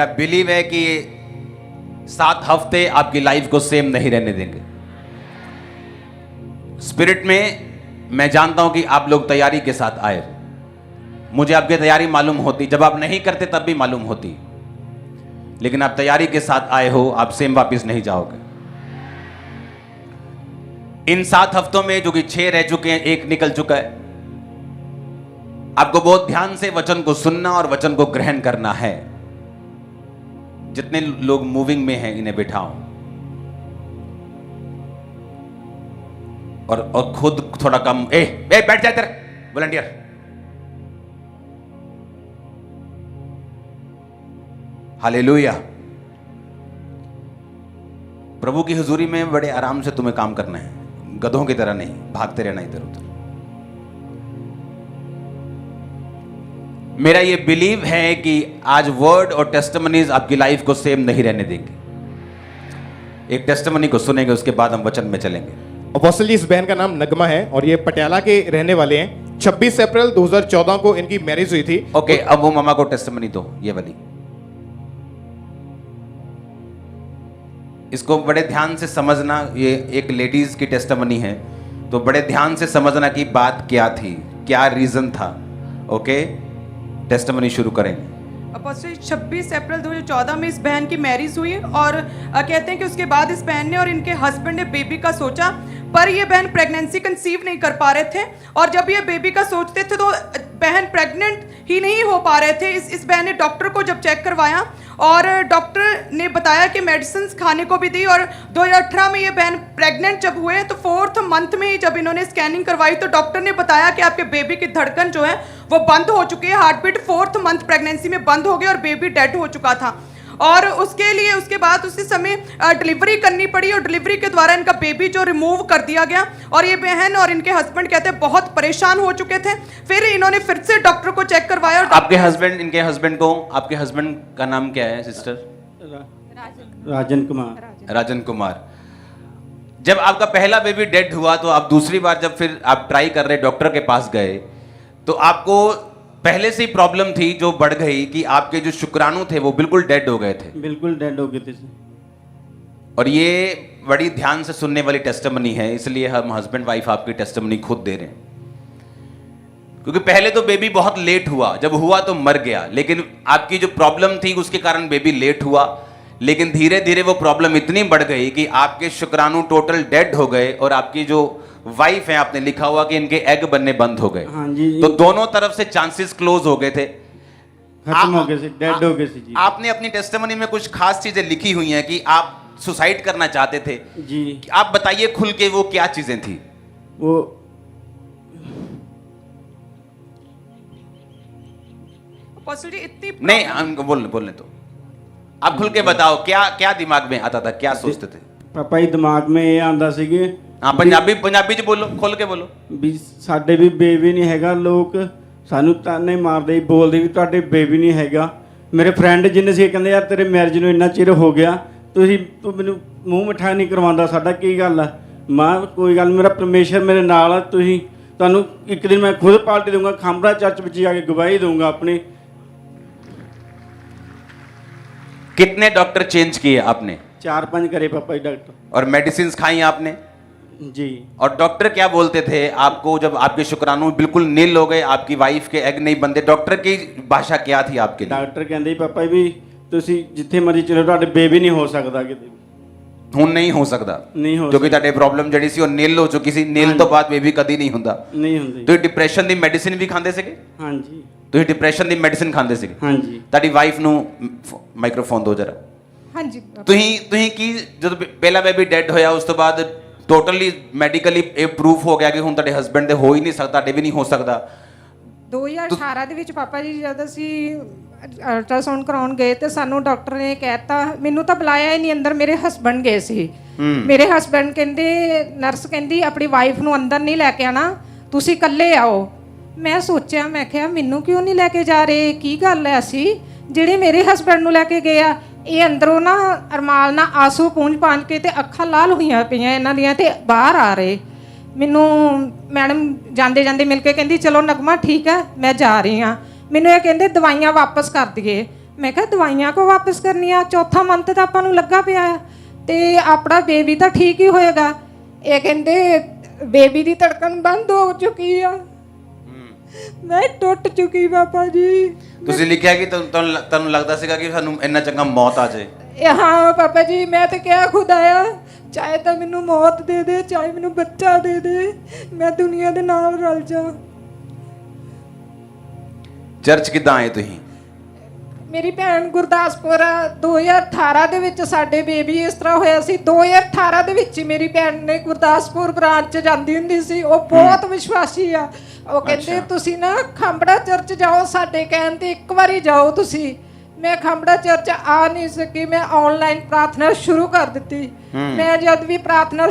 मेरा बिलीव है कि 7 हफ्ते आपकी लाइफ को सेम नहीं रहने देंगे। स्पिरिट में मैं जानता हूं कि आप लोग तैयारी के साथ आए। मुझे आपकी तैयारी मालूम होती, जब आप नहीं करते तब भी मालूम होती, लेकिन आप तैयारी के साथ आए हो, आप सेम वापस नहीं जाओगे। इन 7 हफ्तों में जो कि 6 रह चुके हैं, 1 निकल चुका है। आपको बहुत ध्यान से वचन को सुनना और वचन को ग्रहण करना है। जितने लोग मूविंग में हैं इन्हें बिठाओ और खुद थोड़ा कम बैठ जाए तेरे वॉलंटियर। हालेलुया। प्रभु की हुजूरी में बड़े आराम से तुम्हें काम करना है, गधों की तरह नहीं भागते रहना इधर उधर। मेरा ये बिलीव है कि आज वर्ड और टेस्टिमनीज आपकी लाइफ को सेम नहीं रहने देंगे। एक टेस्टिमनी को सुनेंगे, उसके बाद हम वचन में चलेंगे। अपोस्टल जी, इस बहन का नाम नगमा है और ये पटियाला के रहने वाले हैं। 26 अप्रैल 2014 को इनकी मैरिज हुई थी। ओके, अब वो मामा को टेस्टिमनी दो, ये वाली। इसको बड़े ध्यान से समझना, ये एक लेडीज की टेस्टिमनी है, तो बड़े ध्यान से समझना कि बात क्या थी, क्या रीजन था। ओके, टेस्टिमनी शुरू करेंगे। अपोस्टल 26 अप्रैल 2014 में इस बहन की मैरिज हुई और कहते हैं कि उसके बाद इस बहन ने और इनके हस्बैंड ने बेबी का सोचा, पर ये बहन प्रेगनेंसी कंसीव नहीं कर पा रहे थे। और जब ये बेबी का सोचते थे तो बहन प्रेग्नेंट ही नहीं हो पा रहे थे। इस बहन ने डॉक्टर को जब चेक करवाया और डॉक्टर ने बताया कि मेडिसिन खाने को भी दी, और 2018 में ये बहन प्रेग्नेंट जब हुए तो 4th मंथ में ही जब इन्होंने स्कैनिंग करवाई तो डॉक्टर ने बताया कि आपके बेबी की धड़कन जो है वो बंद हो चुकी है। Heart beat 4th month pregnancy में बंद हो गई और बेबी डेड हो चुका था। और उसके लिए उसके बाद उसी समय डिलीवरी करनी पड़ी और डिलीवरी के द्वारा इनका बेबी जो रिमूव कर दिया गया। और ये बहन और इनके हस्बैंड कहते हैं बहुत परेशान हो चुके थे। फिर इन्होंने फिर से डॉक्टर को चेक करवाया। और आपके हस्बैंड, इनके हस्बैंड को, आपके हस्बैंड का नाम क्या है सिस्टर? राजन कुमार। राजन कुमार। जब आपका पहला बेबी डेड हुआ तो आप दूसरी बार जब फिर आप ट्राई कर रहे डॉक्टर के पास गए तो आपको पहले से ही प्रॉब्लम थी जो बढ़ गई कि आपके जो शुक्राणु थे वो बिल्कुल डेड हो गए थे। बिल्कुल डेड हो गए थे। और ये बड़ी ध्यान से सुनने वाली टेस्टिमनी है, इसलिए हम हस्बैंड वाइफ आपकी टेस्टिमनी खुद दे रहे हैं। क्योंकि पहले तो बेबी बहुत लेट हुआ, जब हुआ तो मर गया, लेकिन आपकी जो प्रॉब्लम थी उसके कारण बेबी लेट हुआ, लेकिन धीरे धीरे वो प्रॉब्लम इतनी बढ़ गई कि आपके शुक्राणु टोटल डेड हो गए और आपकी जो वाइफ है, आपने लिखा हुआ कि इनके एग बनने बंद हो गए। हाँ जी। तो दोनों तरफ से चांसेस क्लोज हो गए थे, खत्म हो गए थे, डेड हो गए थे जी। आपने अपनी टेस्टिमनी में कुछ खास चीजें लिखी हुई हैं कि आप सुसाइड करना चाहते थे जी। आप बताइए खुल के वो क्या चीजें थी? वो अपोस्टल जी इतनी नहीं, हमको बोलने तो आप खुल के बताओ, क्या क्या दिमाग में आता था, क्या सोचते थे? ਪਾਪਾ ਜੀ ਦਿਮਾਗ में ਇਹ ਆਂਦਾ ਸੀਗੇ हाँ, पंजाबी च बोलो, खोल के बोलो। ਵੀ ਸਾਡੇ ਵੀ ਬੇਬੀ ਨਹੀਂ ਹੈਗਾ, ਲੋਕ ਸਾਨੂੰ ਤਾਨੇ ਮਾਰਦੇ ਬੋਲਦੇ ਵੀ ਤੁਹਾਡੇ ਬੇਬੀ ਨਹੀਂ ਹੈਗਾ। ਮੇਰੇ ਫਰੈਂਡ ਜਿੰਨੇ ਸੀ ਕਹਿੰਦੇ ਯਾਰ ਤੇਰੇ ਮੈਰਿਜ ਨੂੰ ਇੰਨਾ ਚਿਰ ਹੋ ਗਿਆ, ਤੂੰ ਮੈਨੂੰ ਮੂੰਹ ਮਿਠਾ ਨਹੀਂ ਕਰਵਾਉਂਦਾ, ਸਾਡਾ ਕੀ ਗੱਲ ਆ? ਮਾਂ ਕੋਈ ਗੱਲ, ਮੇਰਾ ਪਰਮੇਸ਼ਰ ਮੇਰੇ ਨਾਲ ਆ, ਤੁਹਾਨੂੰ ਇੱਕ ਦਿਨ ਮੈਂ ਖੁਦ ਪਾਰਟੀ ਦੂੰਗਾ, ਖਾਂਬਰਾ ਚਰਚ ਵਿੱਚ ਜਾ ਕੇ ਗਵਾਹੀ ਦੂੰਗਾ ਆਪਣੀ। कितने डॉक्टर चेंज किए आपने? 4-5 करे पापा जी डॉक्टर। और मेडिसिन खाई आपने? जी। और डॉक्टर क्या बोलते थे आपको जब आपके शुक्राणु बिल्कुल नील हो गए, आपकी वाइफ के एग नहीं बनते? डॉक्टर की भाषा क्या थी आपके लिए? डॉक्टर कहते पापा भी ਤੁਸੀਂ ਜਿੱਥੇ ਮਰਜ਼ੀ ਚਲੋ, ਤੁਹਾਡੇ ਬੇਬੀ ਨਹੀਂ ਹੋ ਸਕਦਾ ਕਿਤੇ। ਹੁਣ ਨਹੀਂ ਹੋ ਸਕਦਾ, ਨਹੀਂ ਹੋ ਕਿਉਂਕਿ ਤੁਹਾਡੇ ਪ੍ਰੋਬਲਮ ਜਿਹੜੀ ਸੀ ਉਹ ਨੀਲ ਹੋ ਚੁੱਕੀ ਸੀ। ਨੀਲ ਤੋਂ ਬਾਅਦ ਬੇਬੀ ਕਦੀ ਨਹੀਂ ਹੁੰਦਾ। ਨਹੀਂ ਹੁੰਦੀ। ਤੁਸੀਂ ਡਿਪਰੈਸ਼ਨ ਦੀ ਮੈਡੀਸਿਨ ਵੀ ਖਾਂਦੇ ਸੀਗੇ? ਹਾਂਜੀ। ਤੁਸੀਂ ਡਿਪਰੈਸ਼ਨ ਦੀ ਮੈਡੀਸਿਨ ਖਾਂਦੇ ਸੀਗੇ? ਹਾਂਜੀ। ਤੁਹਾਡੀ ਵਾਈਫ ਨੂੰ ਮਾਈਕ੍ਰੋਫੋਨ ਦਿਓ ਜਰਾ। ਹਾਂਜੀ। ਤੁਸੀਂ ਕੀ ਜਦੋਂ ਪਹਿਲਾ ਬੇਬੀ ਡੈਡ ਹੋਇਆ ਉਸ ਤੋਂ ਬਾਅਦ ਟੋਟਲੀ ਮੈਡੀਕਲੀ ਇਹ ਪ੍ਰੂਫ ਹੋ ਗਿਆ ਕਿ ਹੁਣ ਤੁਹਾਡੇ ਹਸਬੈਂਡ ਦੇ ਹੋ ਹੀ ਨਹੀਂ ਸਕਦਾ, ਤੁਹਾਡੇ ਵੀ ਨਹੀਂ ਹੋ ਸਕਦਾ? 2018 ਦੇ ਵਿੱਚ ਪਾਪਾ ਜੀ ਜਦ ਅਸੀਂ ਅਲਟਰਾਸਾਊਂਡ ਕਰਾਉਣ ਗਏ ਤੇ ਸਾਨੂੰ ਡਾਕਟਰ ਨੇ ਕਹਿਤਾ, ਮੈਨੂੰ ਤਾਂ ਬੁਲਾਇਆ ਹੀ ਨਹੀਂ ਅੰਦਰ, ਮੇਰੇ ਹਸਬੈਂਡ ਗਏ ਸੀ। ਮੇਰੇ ਹਸਬੈਂਡ ਕਹਿੰਦੇ, ਨਰਸ ਕਹਿੰਦੀ ਆਪਣੀ ਵਾਈਫ ਨੂੰ ਅੰਦਰ ਨਹੀਂ ਲੈ ਕੇ ਆਣਾ, ਤੁਸੀਂ ਇਕੱਲੇ ਆਓ। ਮੈਂ ਸੋਚਿਆ, ਮੈਂ ਕਿਹਾ ਮੈਨੂੰ ਕਿਉਂ ਨਹੀਂ ਲੈ ਕੇ ਜਾ ਰਹੇ, ਕੀ ਗੱਲ ਹੈ? ਅਸੀਂ ਜਿਹੜੇ ਮੇਰੇ ਹਸਬੈਂਡ ਨੂੰ ਲੈ ਕੇ ਗਏ ਆ, ਇਹ ਅੰਦਰੋਂ ਨਾ ਅਰਮਾਲ ਨਾਲ ਆਂਸੂ ਪੂੰਝ ਕੇ ਤੇ ਅੱਖਾਂ ਲਾਲ ਹੋਈਆਂ ਪਈਆਂ ਇਹਨਾਂ ਦੀਆਂ ਤੇ ਬਾਹਰ ਆ ਰਹੇ। ਮੈਨੂੰ ਮੈਡਮ ਜਾਂਦੇ ਜਾਂਦੇ ਮਿਲ ਕੇ ਕਹਿੰਦੀ ਚਲੋ ਨਗਮਾ ਠੀਕ ਹੈ, ਮੈਂ ਜਾ ਰਹੀ ਹਾਂ। ਮੈਨੂੰ ਇਹ ਕਹਿੰਦੇ ਦਵਾਈਆਂ ਵਾਪਸ ਕਰ ਦਈਏ। ਮੈਂ ਕਿਹਾ ਦਵਾਈਆਂ ਕੋ ਵਾਪਸ ਕਰਨੀਆਂ, ਚੌਥਾ ਮੰਥ ਤਾਂ ਆਪਾਂ ਨੂੰ ਲੱਗਾ ਪਿਆ ਆ ਤੇ ਆਪਣਾ ਬੇਬੀ ਤਾਂ ਠੀਕ ਹੀ ਹੋਏਗਾ। ਇਹ ਕਹਿੰਦੇ ਬੇਬੀ ਦੀ ਧੜਕਣ ਬੰਦ ਹੋ ਚੁੱਕੀ ਆ। ਮੈਂ ਟੁੱਟ ਚੁੱਕੀ ਪਾਪਾ ਜੀ। ਤੁਸੀਂ ਲਿਖਿਆ ਕਿ ਤੁਹਾਨੂੰ ਲੱਗਦਾ ਸੀਗਾ ਕਿ ਸਾਨੂੰ ਇੰਨਾ ਚੰਗਾ ਮੌਤ ਆ ਜਾਏ। ਹਾਂ ਪਾਪਾ ਜੀ, ਮੈਂ ਤਾਂ ਕਿਹਾ ਖੁਦਾਇਆ ਚਾਹੇ ਤਾਂ ਮੈਨੂੰ ਮੌਤ ਦੇ ਦੇ, ਚਾਹੇ ਮੈਨੂੰ ਬੱਚਾ ਦੇ ਦੇ, ਮੈਂ ਦੁਨੀਆ ਦੇ ਨਾਲ ਰਲ ਜਾ। ਚਰਚ ਕਿੱਦਾਂ ਆਏ ਤੁਸੀਂ? ਮੇਰੀ ਭੈਣ ਗੁਰਦਾਸਪੁਰ 2018 ਦੇ ਵਿੱਚ ਸਾਡੇ ਬੇਬੀ ਇਸ ਤਰ੍ਹਾਂ ਹੋਇਆ ਸੀ। 2018 ਦੇ ਵਿੱਚ ਮੇਰੀ ਭੈਣ ਨੇ ਗੁਰਦਾਸਪੁਰ ਬ੍ਰਾਂਚ 'ਚ ਜਾਂਦੀ ਹੁੰਦੀ ਸੀ। ਉਹ ਬਹੁਤ ਵਿਸ਼ਵਾਸੀ ਆ। ਉਹ ਕਹਿੰਦੇ ਤੁਸੀਂ ਨਾ ਖਾਂਬੜਾ ਚਰਚ ਜਾਓ, ਸਾਡੇ ਕਹਿਣ ਤੇ ਇੱਕ ਵਾਰੀ ਜਾਓ ਤੁਸੀਂ। ਮੈਂ ਖਾਂਬੜਾ ਚਰਚ ਆ ਨਹੀਂ ਸਕੀ, ਮੈਂ ਆਨਲਾਈਨ ਪ੍ਰਾਰਥਨਾ ਸ਼ੁਰੂ ਕਰ ਦਿੱਤੀ। ਮੈਂ ਜਦ ਵੀ ਪ੍ਰਾਰਥਨਾ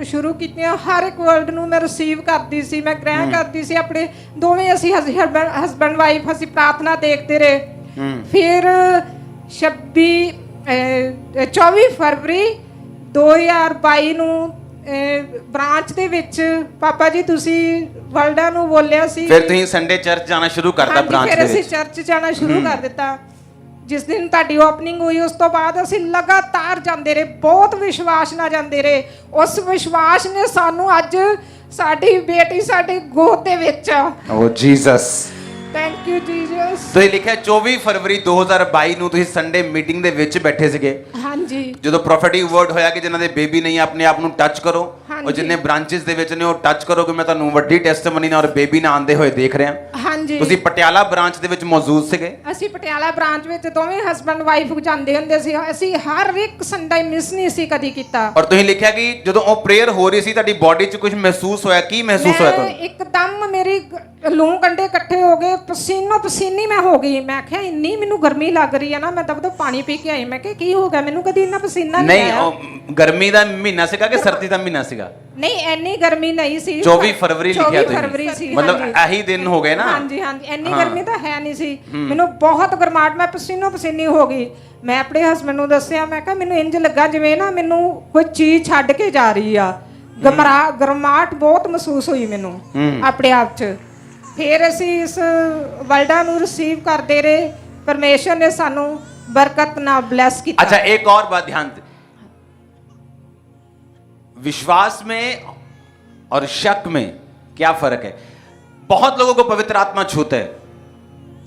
ਸ਼ੁਰੂ ਕੀਤੀਆਂ ਹਰ ਇੱਕ ਵਰਡ ਨੂੰ ਮੈਂ ਰਿਸੀਵ ਕਰਦੀ ਸੀ, ਮੈਂ ਗ੍ਰਹਿਣ ਕਰਦੀ ਸੀ। ਆਪਣੇ ਦੋਵੇਂ ਅਸੀਂ ਹਸਬੈਂਡ ਵਾਈਫ ਅਸੀਂ ਪ੍ਰਾਰਥਨਾ ਦੇਖਦੇ ਰਹੇ। ਫਿਰ 24 ਫਰਵਰੀ 2022 ਨੂੰ ਬ੍ਰਾਂਚ ਦੇ ਵਿੱਚ ਪਾਪਾ ਜੀ ਤੁਸੀਂ ਵਰਲਡਾਂ ਨੂੰ ਬੋਲਿਆ ਸੀ। ਫਿਰ ਤੁਸੀਂ ਸੰਡੇ ਚਰਚ ਜਾਣਾ ਸ਼ੁਰੂ ਕਰਤਾ ਬ੍ਰਾਂਚ ਦੇ ਵਿੱਚ? ਫਿਰ ਅਸੀਂ ਚਰਚ ਜਾਣਾ ਸ਼ੁਰੂ ਕਰ ਦਿੱਤਾ। ਜਿਸ ਦਿਨ ਤੁਹਾਡੀ ਓਪਨਿੰਗ ਹੋਈ ਉਸ ਤੋਂ ਬਾਅਦ ਅਸੀਂ ਲਗਾਤਾਰ ਜਾਂਦੇ ਰਹੇ, ਬਹੁਤ ਵਿਸ਼ਵਾਸ ਨਾਲ ਜਾਂਦੇ ਰਹੇ। ਉਸ ਵਿਸ਼ਵਾਸ ਨੇ ਸਾਨੂੰ ਅੱਜ ਸਾਡੀ ਬੇਟੀ ਸਾਡੇ ਗੋਦ ਦੇ ਵਿੱਚ ਆ। ਓ ਜੀਸਸ, ਥੈਂਕ ਯੂ ਜੀਸਸ। ਤੁਸੀਂ ਲਿਖਿਆ 24 ਫਰਵਰੀ 2022 ਨੂੰ ਤੁਸੀਂ ਸੰਡੇ ਮੀਟਿੰਗ ਦੇ ਵਿੱਚ ਬੈਠੇ ਸੀਗੇ। ਹਾਂਜੀ। ਜਦੋਂ ਪ੍ਰੋਫੈਟਿਕ ਵਰਡ ਹੋਇਆ ਕਿ ਜਿਨ੍ਹਾਂ ਦੇ ਬੇਬੀ ਨਹੀਂ, ਆਪਣੇ ਆਪ ਨੂੰ ਟੱਚ ਕਰੋ, ਉਹ ਜਿੰਨੇ ਬ੍ਰਾਂਚਸ ਦੇ ਵਿੱਚ ਨੇ ਉਹ ਟੱਚ ਕਰੋ ਕਿ ਮੈਂ ਤੁਹਾਨੂੰ ਵੱਡੀ ਟੈਸਟਮਨੀ ਨਾਲ ਔਰ ਬੇਬੀ ਨਾਲ ਆਂਦੇ ਹੋਏ ਦੇਖ ਰਿਹਾ। ਹਾਂਜੀ। ਤੁਸੀਂ ਪਟਿਆਲਾ ਬ੍ਰਾਂਚ ਦੇ ਵਿੱਚ ਮੌਜੂਦ ਸੀਗੇ? ਅਸੀਂ ਪਟਿਆਲਾ ਬ੍ਰਾਂਚ ਵਿੱਚ ਦੋਵੇਂ ਹਸਬੈਂਡ ਵਾਈਫ ਜਾਂਦੇ ਹੁੰਦੇ ਸੀ। ਅਸੀਂ ਹਰ ਇੱਕ ਸੰਡੇ ਮਿਸ ਨਹੀਂ ਸੀ ਕਦੀ ਕੀਤਾ। ਔਰ ਤੁਸੀਂ ਲਿਖਿਆ ਕਿ ਜਦੋਂ ਉਹ ਪ੍ਰੇਅਰ ਹੋ ਰਹੀ ਸੀ ਤੁਹਾਡੀ ਬਾਡੀ 'ਚ ਕੁਝ ਮਹਿਸੂਸ ਹੋਇਆ। ਕੀ ਮਹਿਸੂਸ ਹੋਇਆ ਤੁਹਾਨੂੰ? ਇੱਕਦਮ ਮੇਰੀ ਲੂੰ ਕੰਡੇ ਇਕੱਠੇ ਹੋ ਗਏ, ਪਸੀਨੋ ਪਸੀਨੀ ਮੈਂ ਹੋ ਗਈ। ਮੈਂ ਕਿਹਾ ਇੰਨੀ ਮੈਨੂੰ ਗਰਮੀ ਲੱਗ ਰਹੀ ਹੈ ਨਾ। ਮੈਂ ਦਬ ਪਾਣੀ ਪੀ ਕੇ ਆਈ। ਮੈਂ ਕਿਹਾ ਕੀ ਹੋ ਗਿਆ, ਮੈਨੂੰ ਕਦੀ ਇੰਨਾ ਪਸੀਨਾ ਨਹੀਂ ਆਇਆ। ਨਹੀਂ, ਗਰਮੀ ਦਾ ਮਹੀਨਾ ਸੀਗਾ ਕਿ ਸਰਦੀ ਦਾ ਮਹੀਨਾ ਸੀਗਾ? ਨਹੀਂ, ਇੰਨੀ ਗਰਮੀ ਨਹੀਂ ਸੀ। 24 ਫਰਵਰੀ ਲਿਖਿਆ 24 ਫਰਵਰੀ ਸੀ। ਮਤਲਬ ਇਹੀ ਦਿਨ ਹੋ ਗਏ ਨਾ? ਹਾਂਜੀ ਹਾਂਜੀ, ਇੰਨੀ ਗਰਮੀ ਤਾਂ ਹੈ ਨਹੀਂ ਸੀ। ਮੈਨੂੰ ਬਹੁਤ ਗਰਮਾਹਟ, ਮੈਂ ਪਸੀਨੋ ਪਸੀਨੀ ਹੋ ਗਈ। ਮੈਂ ਆਪਣੇ ਹਸਬੰਡ ਨੂੰ ਦੱਸਿਆ, ਮੈਂ ਕਿਹਾ ਮੈਨੂੰ ਇੰਜ ਲੱਗਾ ਜਿਵੇਂ ਨਾ ਮੈਨੂੰ ਕੋਈ ਚੀਜ਼ ਛੱਡ ਕੇ ਜਾ ਰਹੀ ਆ। ਗਰਮਾਹਟ ਬਹੁਤ ਮਹਿਸੂਸ ਹੋਈ ਮੈਨੂੰ ਆਪਣੇ ਆਪ 'ਚ। ਫਿਰ ਅਸੀਂ ਇਸ ਵਰਲਡਾਂ ਨੂੰ ਰਿਸੀਵ ਕਰਦੇ ਰਹੇ। परमेश्वर ने सानू बरकत ना ब्लेस किया। अच्छा, एक और बात ध्यान दे, विश्वास में और शक में क्या फर्क है? बहुत लोगों को पवित्र आत्मा छूता है,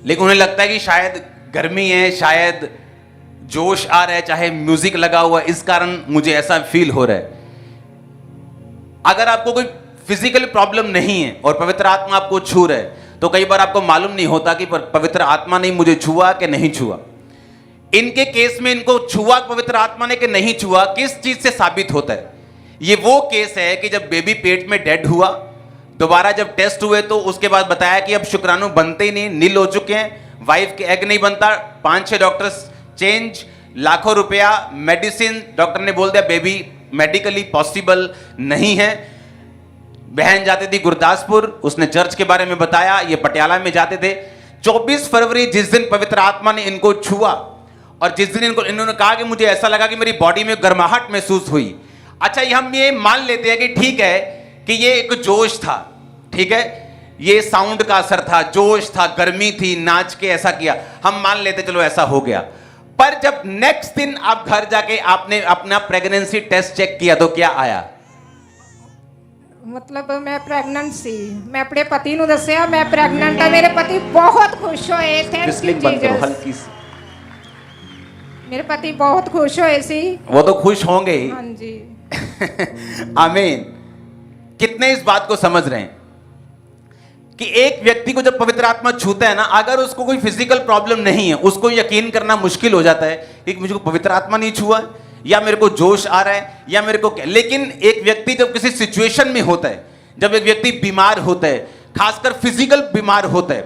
लेकिन उन्हें लगता है कि शायद गर्मी है, शायद जोश आ रहा है, चाहे म्यूजिक लगा हुआ है, इस कारण मुझे ऐसा फील हो रहा है। अगर आपको कोई फिजिकल प्रॉब्लम नहीं है और पवित्र आत्मा आपको छू रहा है, तो कई बार आपको मालूम नहीं होता कि पवित्र आत्मा ने मुझे छुआ कि नहीं छुआ। इनके केस में इनको छुआ पवित्र आत्मा ने कि नहीं छुआ, किस चीज से साबित होता है? ये वो केस है कि जब बेबी पेट में डेड हुआ, दोबारा जब टेस्ट हुए तो उसके बाद बताया कि अब शुक्राणु बनते ही नहीं, नील हो चुके हैं, वाइफ के एग नहीं बनता, 5-6 डॉक्टर्स चेंज, लाखों रुपया मेडिसिन, डॉक्टर ने बोल दिया बेबी मेडिकली पॉसिबल नहीं है। बहन जाती थी गुरदासपुर, उसने चर्च के बारे में बताया, ये पटियाला में जाते थे। 24 फरवरी जिस दिन पवित्र आत्मा ने इनको छुआ और जिस दिन इन्होंने कहा कि मुझे ऐसा लगा कि मेरी बॉडी में गर्माहट महसूस हुई। अच्छा, हम ये मान लेते हैं कि ठीक है कि ये एक जोश था, ठीक है, ये साउंड का असर था, जोश था, गर्मी थी, नाच के ऐसा किया, हम मान लेते चलो ऐसा हो गया। पर जब नेक्स्ट दिन आप घर जाके आपने अपना प्रेगनेंसी टेस्ट चेक किया तो क्या आया? मतलब मैं प्रेग्नेंट सी, मैं अपने पति को दसिया मैं प्रेग्नेंट है। मेरे पति बहुत खुश होए, थैंक यू जीसस। मेरे पति बहुत खुश होए सी। वो तो खुश होंगे ही। हाँ जी। आमीन। कितने इस बात को समझ रहे हैं कि एक व्यक्ति को जब पवित्र आत्मा छूता है ना, अगर उसको कोई फिजिकल प्रॉब्लम नहीं है, उसको यकीन करना मुश्किल हो जाता है कि मुझे पवित्र आत्मा नहीं छुआ, या मेरे को जोश आ रहा है, या मेरे को क्या। लेकिन एक व्यक्ति जब किसी सिचुएशन में होता है, जब एक व्यक्ति बीमार होता है, खासकर फिजिकल बीमार होता है,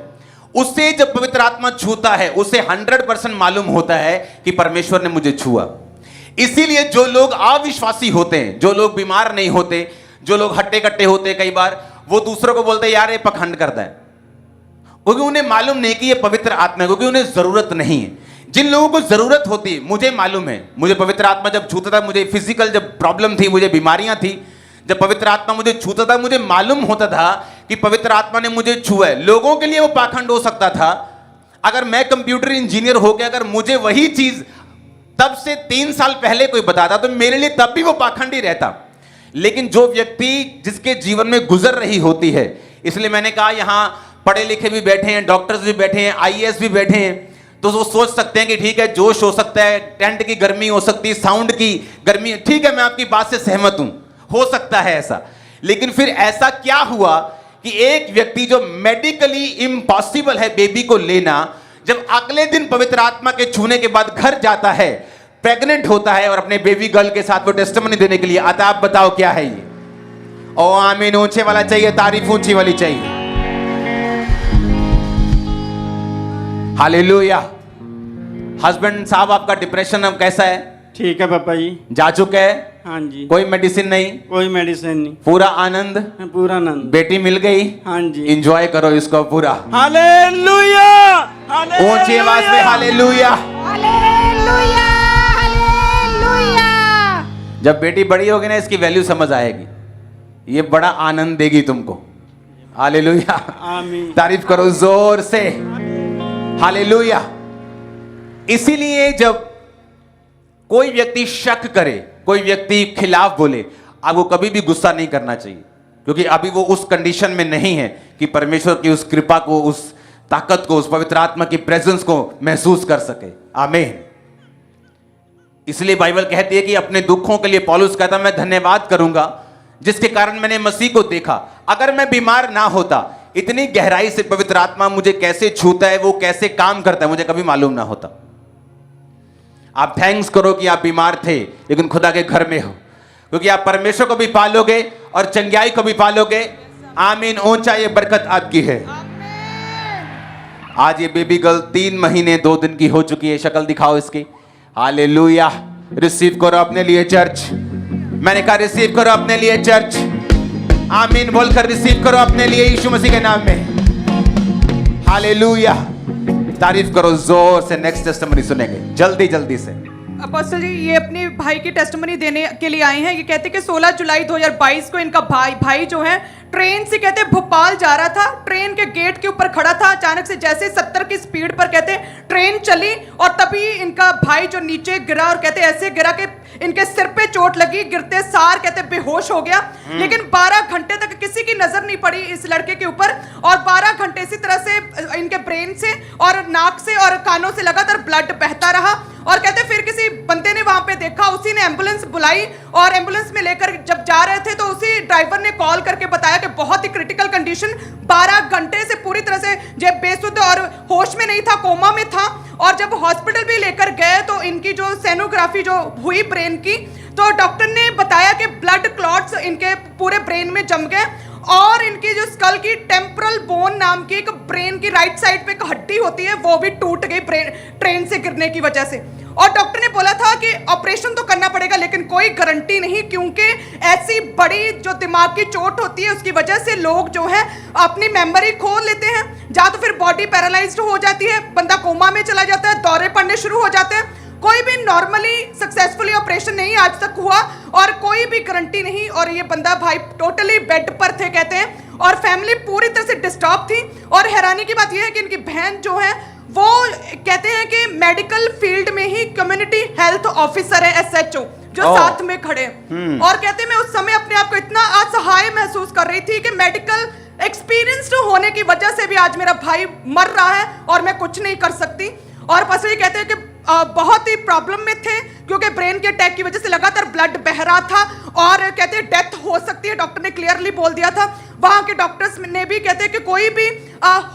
उससे जब पवित्र आत्मा छूता है, उसे 100% मालूम होता है कि परमेश्वर ने मुझे छुआ। इसीलिए जो लोग अविश्वासी होते हैं, जो लोग बीमार नहीं होते, जो लोग हट्टे कट्टे होते हैं, कई बार वो दूसरों को बोलते हैं यार ये पखंड करता है, क्योंकि उन्हें मालूम नहीं कि ये पवित्र आत्मा है, क्योंकि उन्हें जरूरत नहीं है। जिन लोगों को जरूरत होती है, मुझे मालूम है, मुझे पवित्र आत्मा जब छूता था, मुझे फिजिकल जब प्रॉब्लम थी, मुझे बीमारियां थी, जब पवित्र आत्मा मुझे छूता था, मुझे मालूम होता था कि पवित्र आत्मा ने मुझे छुआ है। लोगों के लिए वो पाखंड हो सकता था, अगर मैं कंप्यूटर इंजीनियर हो गया, अगर मुझे वही चीज तब से 3 साल पहले कोई बताता तो मेरे लिए तब भी वो पाखंडी रहता। लेकिन जो व्यक्ति जिसके जीवन में गुजर रही होती है, इसलिए मैंने कहा यहां पढ़े लिखे भी बैठे हैं, डॉक्टर्स भी बैठे हैं, आईएएस भी बैठे हैं, तो वो सोच सकते हैं कि ठीक है जोश हो सकता है, टेंट की गर्मी हो सकती है, साउंड की गर्मी, ठीक है मैं आपकी बात से सहमत हूं, हो सकता है ऐसा। लेकिन फिर ऐसा क्या हुआ कि एक व्यक्ति जो मेडिकली इम्पॉसिबल है बेबी को लेना, जब अगले दिन पवित्र आत्मा के छूने के बाद घर जाता है, प्रेग्नेंट होता है और अपने बेबी गर्ल के साथ वो टेस्टिमनी देने के लिए आता। आप बताओ क्या है ये? ओ आमीन ऊंचे वाला चाहिए, तारीफ ऊंची वाली चाहिए। हालेलुया। हस्बैंड साहब आपका डिप्रेशन अब कैसा है? ठीक है पापा जी। जा चुका है? हाँ जी। कोई मेडिसिन नहीं? कोई मेडिसिन नहीं। पूरा आनंद? पूरा आनंद। बेटी मिल गई? हाँ जी। एंजॉय करो इसको पूरा। हालेलुया। ऊंची आवाज में हालेलुया। Hallelujah hallelujah. जब बेटी बड़ी होगी ना, इसकी वैल्यू समझ आएगी, ये बड़ा आनंद देगी तुमको। हालेलुया। आमीन। तारीफ करो जोर से। हालेलुया। इसीलिए जब कोई व्यक्ति शक करे, कोई व्यक्ति खिलाफ बोले, आपको कभी भी गुस्सा नहीं करना चाहिए, क्योंकि अभी वो उस कंडीशन में नहीं है कि परमेश्वर की उस कृपा को, उस ताकत को, उस पवित्र आत्मा की प्रेजेंस को महसूस कर सके। आमीन। इसलिए बाइबल कहती है कि अपने दुखों के लिए पौलुस कहता मैं धन्यवाद करूंगा जिसके कारण मैंने मसीह को देखा। अगर मैं बीमार ना होता, इतनी गहराई से पवित्र आत्मा मुझे कैसे छूता है, वो कैसे काम करता है, मुझे कभी मालूम ना होता। आप थैंक्स करो कि आप बीमार थे लेकिन खुदा के घर में हो, क्योंकि आप परमेश्वर को भी पालोगे और चंगाई को भी पालोगे। आमीन। ऊंचा ये बरकत आपकी है। आज ये बेबी गर्ल 3 महीने 2 दिन की हो चुकी है। शक्ल दिखाओ इसकी। हालेलुया। रिसीव करो अपने लिए चर्च। मैंने कहा रिसीव करो अपने लिए चर्च। आमीन बोलकर रिसीव करो अपने लिए यीशु मसीह के नाम में। हालेलुया। तारीफ करो जोर से। नेक्स्ट टेस्टिमनी सुनेंगे जल्दी जल्दी से। अपोस्टल जी ये अपने भाई की टेस्टिमनी देने के लिए आए हैं। ये कहते हैं कि 16 जुलाई 2022 को इनका भाई जो है ट्रेन से कहते भोपाल जा रहा था, ट्रेन के गेट के ऊपर खड़ा था, अचानक से जैसे 70 की स्पीड पर कहते ट्रेन चली और तभी इनका भाई जो नीचे गिरा और कहते ऐसे गिरा कि इनके सिर पे चोट लगी, गिरते सार कहते बेहोश हो गया। लेकिन 12 घंटे तक किसी की नजर नहीं पड़ी इस लड़के के ऊपर और 12 घंटे इसी तरह से इनके ब्रेन से और नाक से और कानों से लगातार ब्लड बहता रहा। और कहते फिर किसी बंदे ने वहां पे देखा, उसी ने एम्बुलेंस बुलाई और एम्बुलेंस में लेकर जब जा रहे थे तो उसी ड्राइवर ने कॉल करके बताया कि बहुत ही क्रिटिकल कंडीशन, 12 घंटे से पूरी तरह से जब बेसुध और होश में नहीं था, कोमा में था। और जब हॉस्पिटल भी लेकर गए तो इनकी जो सोनोग्राफी जो हुई ब्रेन की, तो डॉक्टर ने बताया कि ब्लड क्लॉट्स इनके पूरे ब्रेन में जम गए और इनकी जो स्कल की टेम्पोरल बोन नाम की एक ब्रेन की राइट साइड पे एक हड्डी होती है वो भी टूट गई ट्रेन से गिरने की वजह से। और डॉक्टर ने बोला था कि ऑपरेशन तो करना पड़ेगा लेकिन कोई गारंटी नहीं, क्योंकि ऐसी बड़ी जो दिमाग की चोट होती है उसकी वजह से लोग जो है अपनी मेमोरी खो लेते हैं, या तो फिर बॉडी पैरालाइज्ड हो जाती है, बंदा कोमा में चला जाता है, दौरे पड़ने शुरू हो जाते हैं। कोई भी नॉर्मली सक्सेसफुली ऑपरेशन नहीं आज तक हुआ और कोई भी गारंटी नहीं। और ये बंदा भाई टोटली बेड पर थे कहते हैं और फैमिली पूरी तरह से डिस्टर्ब थी। और हैरानी की बात यह है कि इनकी बहन जो है वो कहते हैं कि मेडिकल फील्ड में ही कम्युनिटी हेल्थ ऑफिसर है, SHO, जो साथ में खड़े। और कहते हैं मैं उस समय अपने आप को इतना असहाय महसूस कर रही थी कि मेडिकल एक्सपीरियंस्ड होने की वजह से भी आज मेरा भाई मर रहा है और मैं कुछ नहीं कर सकती। और बस ये कहते हैं कि बहुत ही प्रॉब्लम में थे क्योंकि ब्रेन के अटैक की वजह से लगातार ब्लड बह रहा था और कहते हैं डेथ हो सकती है, डॉक्टर ने क्लियरली बोल दिया था। वहां के डॉक्टर्स ने भी कहते हैं कि कोई भी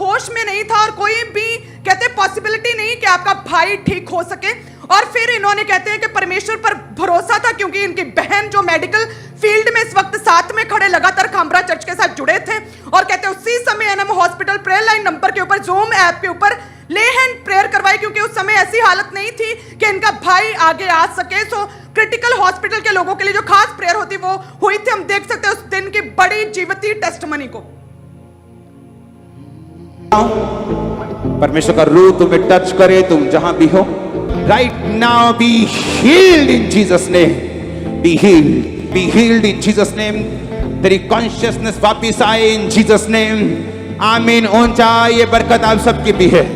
होश में नहीं था और कोई भी कहते पॉसिबिलिटी नहीं कि आपका भाई ठीक हो सके। और फिर इन्होंने कहते हैं कि परमेश्वर पर भरोसा था क्योंकि इनकी बहन जो मेडिकल फील्ड में इस वक्त साथ में खड़े लगातार खामरा चर्च के साथ जुड़े थे। और कहते हैं उसी समय NM hospital prayer line number के ऊपर जूम ऐप के ऊपर ले हैंड प्रेयर करवाई क्योंकि उस समय ऐसी हालत नहीं थी कि इनका भाई आगे आ सके। सो क्रिटिकल हॉस्पिटल के लोगों के लिए जो खास प्रेयर होती वो हुई थी। हम देख सकते हैं उस दिन की बड़ी जीवती टेस्टमनी को। परमेश्वर का रूह तुम्हें टच करे, तुम जहां भी हो right now, be healed in Jesus name, be healed, be healed in Jesus name. तेरी कॉन्शियसनेस वापिस आए इन जीसस नेम। आमीन। ऊंचा ये बरकत आप सबकी भी है।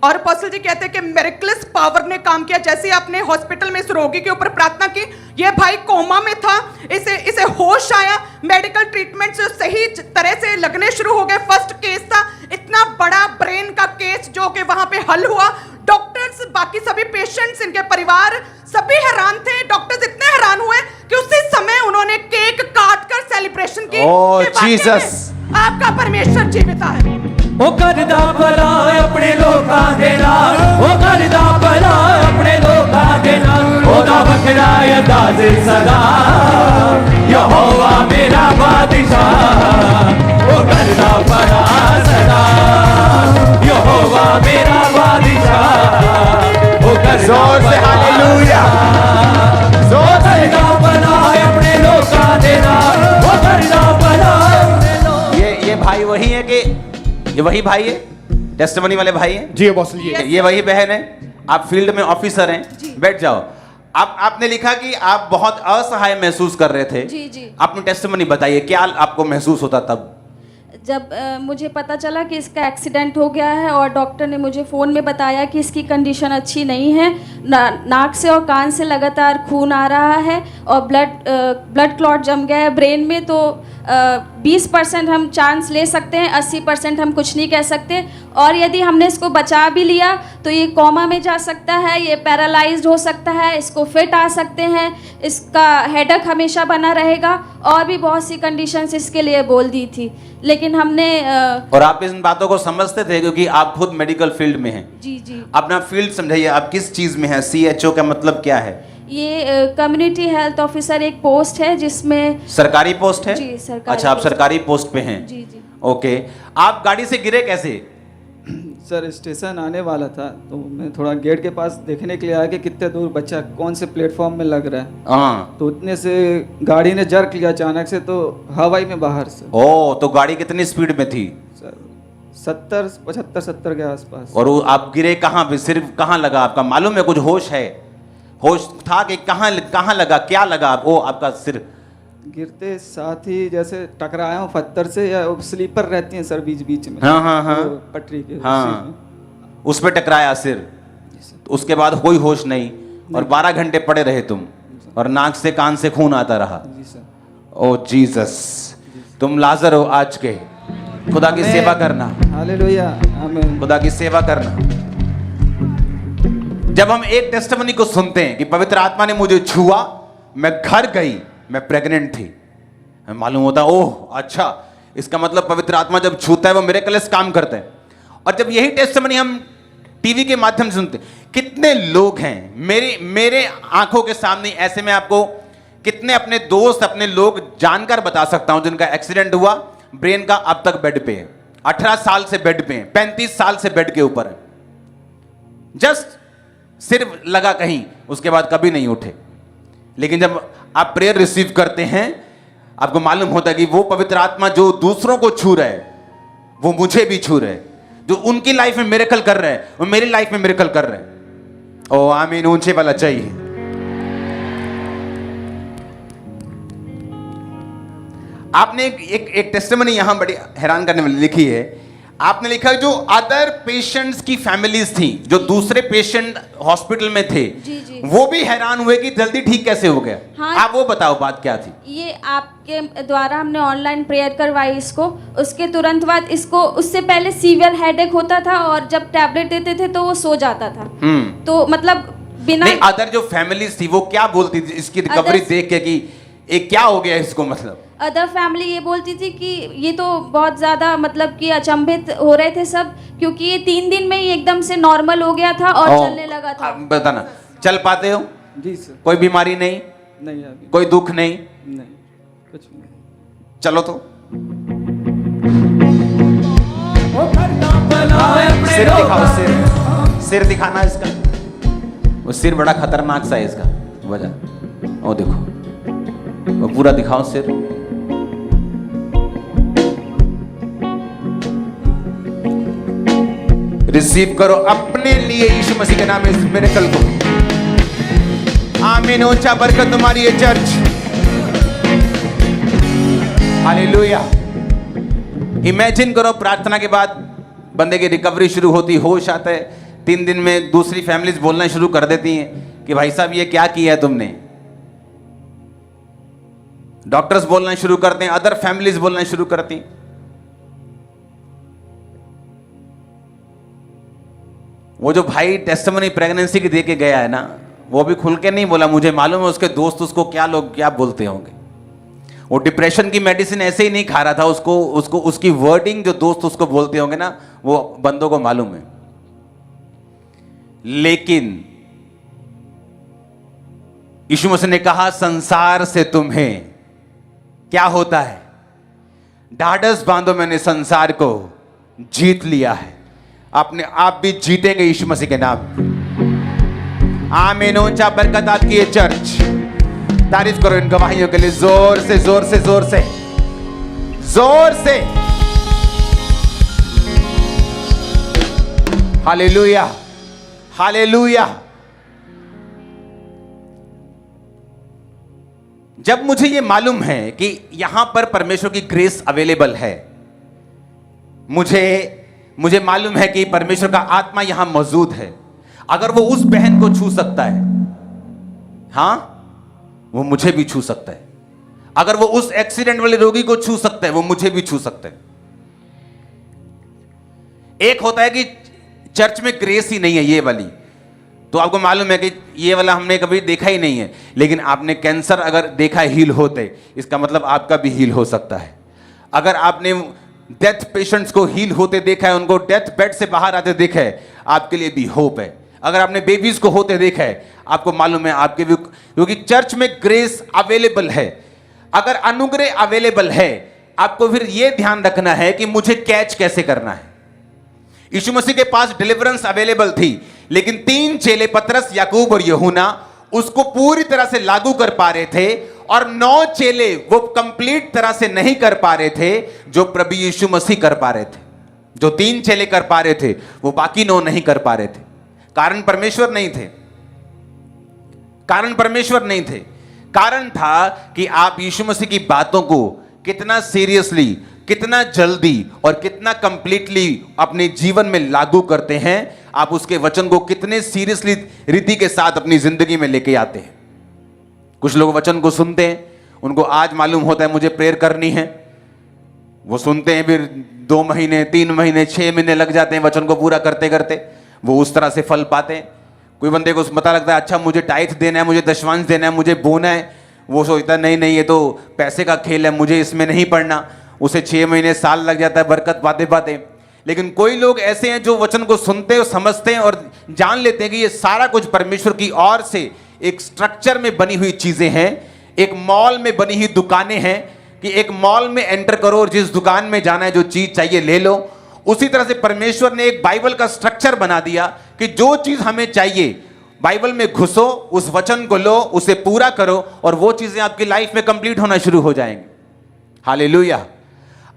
और अपोस्टल जी कहते हैं कि मिरेकलस पावर ने काम किया। जैसे आपने हॉस्पिटल में इस रोगी के ऊपर प्रार्थना की, ये भाई कोमा में था, इसे होश आया, मेडिकल ट्रीटमेंट से सही तरह से लगने शुरू हो गए। फर्स्ट केस था, इतना बड़ा ब्रेन का केस जो कि वहां पे हल हुआ। डॉक्टर्स, बाकी सभी पेशेंट्स, इनके परिवार सभी हैरान थे। डॉक्टर्स इतने हैरान हुए कि उसी समय उन्होंने केक काट कर सेलिब्रेशन की। ओह, कि वाकई में जीसस। आपका परमेश्वर जीवित है। ओ करदा भला अपने लोकां दे नाल, ओ करदा भला अपने लोकां दे नाल, ओदा वखरा अंदाज़ सदा, यहोवा मेरा बादशाह। ओ करदा भला सदा, यहोवा मेरा बादशाह। ओ करदा जोर से हालेलुया, जोर से। करदा भला अपने लोकां दे नाल, ओ करदा भला अपने लोकां। ये भाई वही है कि ये वही भाई है, टेस्टिमनी वाले भाई हैं? जी अपोस्टल जी। ये वही बहन है। आप फील्ड में ऑफिसर हैं, बैठ जाओ। आपने लिखा कि आप बहुत असहाय महसूस कर रहे थे। जी, जी। आपने टेस्टिमनी बताइए, क्या आपको महसूस होता तब? जब मुझे पता चला कि इसका एक्सीडेंट हो गया है और डॉक्टर ने मुझे फ़ोन में बताया कि इसकी कंडीशन अच्छी नहीं है, नाक से और कान से लगातार खून आ रहा है और ब्लड क्लॉट जम गया है ब्रेन में, तो 20% हम चांस ले सकते हैं, 80% हम कुछ नहीं कह सकते। और यदि हमने इसको बचा भी लिया तो ये कोमा में जा सकता है, ये पैरालाइज्ड हो सकता है, इसको फिट आ सकते हैं, इसका हेडेक हमेशा बना रहेगा, और भी बहुत सी कंडीशंस इसके लिए बोल दी थी। लेकिन हमने और आप इन बातों को समझते थे क्योंकि आप खुद मेडिकल फील्ड में हैं। जी जी। अपना फील्ड समझाइए, आप किस चीज में हैं? CHO का मतलब क्या है? ये कम्युनिटी हेल्थ ऑफिसर एक पोस्ट है जिसमें सरकारी पोस्ट है? जी, सरकारी अच्छा, आप पोस्ट। सरकारी पोस्ट पे हैं। जी जी। ओके। आप गाड़ी से गिरे कैसे? सर स्टेशन आने वाला था तो मैं थोड़ा गेट के पास देखने के लिए आया कि कितने दूर बच्चा कौन से प्लेटफॉर्म में लग रहा है। हाँ। तो उतने से गाड़ी ने जर्क लिया अचानक से, तो हवाई में बाहर से। ओ, तो गाड़ी कितनी स्पीड में थी? सर 70 के आसपास। और वो आप गिरे कहाँ पे? सिर्फ कहाँ लगा आपका? मालूम है कुछ? होश है? होश था कि कहाँ लगा? क्या लगा? ओ, आपका सिर गिरते साथ ही जैसे टकराया हूँ पत्थर से, या स्लीपर रहती हैं सर बीच बीच में। हाँ, हाँ, हाँ। वो पटरी के हाँ, उस पर टकराया सिर। उसके बाद कोई होश नहीं, और 12 घंटे पड़े रहे तुम, और नाक से कान से खून आता रहा। जी सर। ओ जीसस, तुम लाजर हो आज के। खुदा की सेवा करना, हालेलुया, आमीन। खुदा की सेवा करना। जब हम एक टेस्टिमनी को सुनते हैं कि पवित्र आत्मा ने मुझे छुआ, मैं घर गई, मैं प्रेग्नेंट थी, हमें मालूम होता ओह अच्छा, इसका मतलब पवित्र आत्मा जब छूता है वो मिरेकल्स काम करते हैं। और जब यही टेस्टिमनी हम टीवी के माध्यम से सुनते, कितने लोग हैं मेरे आंखों के सामने ऐसे, मैं आपको कितने अपने दोस्त, अपने लोग जानकर बता सकता हूं जिनका एक्सीडेंट हुआ, ब्रेन का, अब तक बेड पे है, 18 साल से बेड पे है, 35 साल से बेड के ऊपर है, जस्ट सिर्फ लगा कहीं, उसके बाद कभी नहीं उठे। लेकिन जब आप प्रेयर रिसीव करते हैं, आपको मालूम होता है कि वो पवित्र आत्मा जो दूसरों को छू रहा है वो मुझे भी छू रहे, जो उनकी लाइफ में मिरेकल कर रहे हैं वो मेरी लाइफ में मिरेकल कर रहे हैं। ओ आमीन, ऊंचे वाला चाहिए। आपने एक टेस्टिमनी यहां बड़ी हैरान करने वाली लिखी है। आपने लिखा जो अदर पेशेंट्स की फैमिलीज थी, जो दूसरे पेशेंट हॉस्पिटल में थे, जी, जी। वो भी हैरान हुए कि जल्दी ठीक कैसे हो गया। हाँ। आप वो बताओ बात क्या थी? ये आपके द्वारा हमने ऑनलाइन प्रेयर करवाई इसको, उसके तुरंत बाद इसको, उससे पहले सीवियर हेडेक होता था और जब टैबलेट देते थे तो वो सो जाता था। तो मतलब बिना नहीं, अदर जो फैमिलीज थी वो क्या बोलती थी इसकी रिकवरी देख के कि ये क्या हो गया इसको? मतलब अदर फैमिली ये बोलती थी कि ये तो बहुत ज़्यादा मतलब कि अचंभित हो रहे थे सब, क्योंकि ये 3 दिन में ही एकदम से नॉर्मल हो गया था और चलने लगा था। बताना, चल पाते हो? जी सर। कोई बीमारी नहीं? नहीं अभी कोई दुख नहीं? नहीं, कुछ नहीं। चलो तो सिर सिर दिखाओ, सिर दिखाना इसका। वो सिर बड़ा खतरनाक सा है इसका वजह। ओ देखो, वो पूरा दिखाओ सिर। रिसीव करो अपने लिए यीशु मसीह के नाम में इस मिरेकल को। आमीन। ऊंचा बरकत तुम्हारी है चर्च। हालेलुया। इमेजिन करो प्रार्थना के बाद बंदे की रिकवरी शुरू होती, होश आता है, 3 दिन में दूसरी फैमिलीज बोलना शुरू कर देती हैं कि भाई साहब ये क्या किया है तुमने। डॉक्टर्स बोलना शुरू करते हैं, अदर फैमिलीज बोलना शुरू करती हैं। वो जो भाई टेस्टिमनी प्रेगनेंसी की दे के गया है ना, वो भी खुल के नहीं बोला, मुझे मालूम है उसके दोस्त उसको क्या बोलते होंगे। वो डिप्रेशन की मेडिसिन ऐसे ही नहीं खा रहा था, उसको उसकी वर्डिंग जो दोस्त उसको बोलते होंगे ना, वो बंदों को मालूम है। लेकिन यीशु मसीह ने कहा संसार से तुम्हें क्या होता है, ढाढ़स बांधो, मैंने संसार को जीत लिया है। अपने आप भी जीतेंगे यीशु मसीह के नाम। आमीन। ऊंचा बरकत आपकी ये चर्च। तारीफ करो इन गवाहियों के लिए, जोर से जोर से जोर से जोर से। Hallelujah hallelujah. जब मुझे ये मालूम है कि यहां पर परमेश्वर की ग्रेस अवेलेबल है, मुझे मालूम है कि परमेश्वर का आत्मा यहां मौजूद है। अगर वो उस बहन को छू सकता है, हां, वो मुझे भी छू सकता है। अगर वो उस एक्सीडेंट वाले रोगी को छू सकता है, वो मुझे भी छू सकता है। एक होता है कि चर्च में ग्रेस ही नहीं है ये वाली, तो आपको मालूम है कि ये वाला हमने कभी देखा ही नहीं है। लेकिन आपने कैंसर अगर देखा हील होते, इसका मतलब आपका भी हील हो सकता है। अगर आपने डेथ पेशेंट्स को हील होते देखा है, उनको डेथ बेड से बाहर आते देखा है, आपके लिए भी होप है। अगर आपने बेबीज को होते देखा है, आपको मालूम है आपके भी, क्योंकि चर्च में ग्रेस अवेलेबल है। अगर अनुग्रह अवेलेबल है, आपको फिर यह ध्यान रखना है कि मुझे कैच कैसे करना है। यीशु मसीह के पास डिलीवरेंस अवेलेबल थी, लेकिन 3 चेले पतरस, याकूब और यूहन्ना उसको पूरी तरह से लागू कर पा रहे थे, और 9 चेले वो कंप्लीट तरह से नहीं कर पा रहे थे जो प्रभु यीशु मसीह कर पा रहे थे। जो 3 चेले कर पा रहे थे, वो बाकी 9 नहीं कर पा रहे थे। कारण परमेश्वर नहीं थे, कारण परमेश्वर नहीं थे। कारण था कि आप यीशु मसीह की बातों को कितना सीरियसली, कितना जल्दी और कितना कंप्लीटली अपने जीवन में लागू करते हैं। आप उसके वचन को कितने सीरियसली रीति के साथ अपनी जिंदगी में लेके आते हैं। कुछ लोग वचन को सुनते हैं, उनको आज मालूम होता है मुझे प्रेयर करनी है, वो सुनते हैं, फिर 2 महीने 3 महीने 6 महीने लग जाते हैं वचन को पूरा करते करते, वो उस तरह से फल पाते हैं। कोई बंदे को पता लगता है अच्छा मुझे टाइथ देना है, मुझे दशमांश देना है, मुझे बोना है, वो सोचता है नहीं ये तो पैसे का खेल है, मुझे इसमें नहीं पड़ना। उसे 6 महीने साल लग जाता है बरकत पाते पाते। लेकिन कोई लोग ऐसे हैं जो वचन को सुनते और समझते हैं और जान लेते हैं कि ये सारा कुछ परमेश्वर की ओर से एक स्ट्रक्चर में बनी हुई चीजें हैं, एक मॉल में बनी हुई दुकानें हैं कि एक मॉल में एंटर करो और जिस दुकान में जाना है, जो चीज चाहिए ले लो। उसी तरह से परमेश्वर ने एक बाइबल का स्ट्रक्चर बना दिया कि जो चीज हमें चाहिए बाइबल में घुसो, उस वचन को लो, उसे पूरा करो, और वो चीजें आपकी लाइफ में कंप्लीट होना शुरू हो जाएंगी। हालेलुया।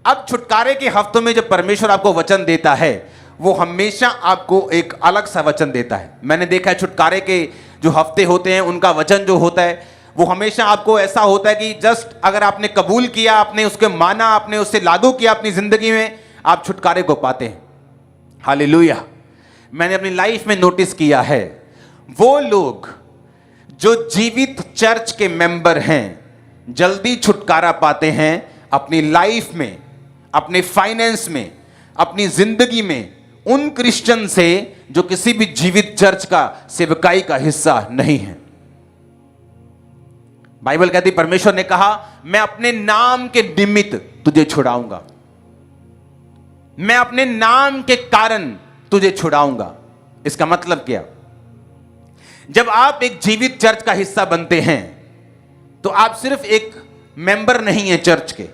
अब छुटकारे के हफ्तों में जब परमेश्वर आपको वचन देता है, वो हमेशा आपको एक अलग सा वचन देता है। मैंने देखा है छुटकारे के जो हफ्ते होते हैं, उनका वचन जो होता है वो हमेशा आपको ऐसा होता है कि जस्ट अगर आपने कबूल किया, आपने उसके माना, आपने उससे लागू किया अपनी जिंदगी में, आप छुटकारे को पाते हैं। हालेलुया। मैंने अपनी लाइफ में नोटिस किया है, वो लोग जो जीवित चर्च के मेंबर हैं, जल्दी छुटकारा पाते हैं अपनी लाइफ में, अपने फाइनेंस में, अपनी जिंदगी में, उन क्रिश्चियन से जो किसी भी जीवित चर्च का सेवकाई का हिस्सा नहीं है। बाइबल कहती, परमेश्वर ने कहा मैं अपने नाम के निमित्त तुझे छुड़ाऊंगा, मैं अपने नाम के कारण तुझे छुड़ाऊंगा। इसका मतलब क्या? जब आप एक जीवित चर्च का हिस्सा बनते हैं तो आप सिर्फ एक मेंबर नहीं हैं चर्च के,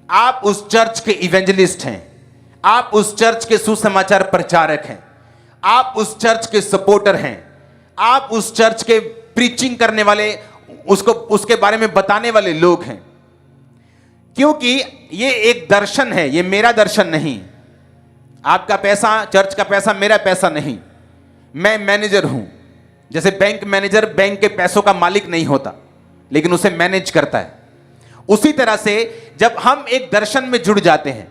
आप उस चर्च के इवेंजलिस्ट हैं, आप उस चर्च के सुसमाचार प्रचारक हैं, आप उस चर्च के सपोर्टर हैं, आप उस चर्च के प्रीचिंग करने वाले, उसको उसके बारे में बताने वाले लोग हैं। क्योंकि ये एक दर्शन है, ये मेरा दर्शन नहीं। आपका पैसा, चर्च का पैसा मेरा पैसा नहीं। मैं मैनेजर हूं। जैसे बैंक मैनेजर बैंक के पैसों का मालिक नहीं होता, लेकिन उसे मैनेज करता है। उसी तरह से जब हम एक दर्शन में जुड़ जाते हैं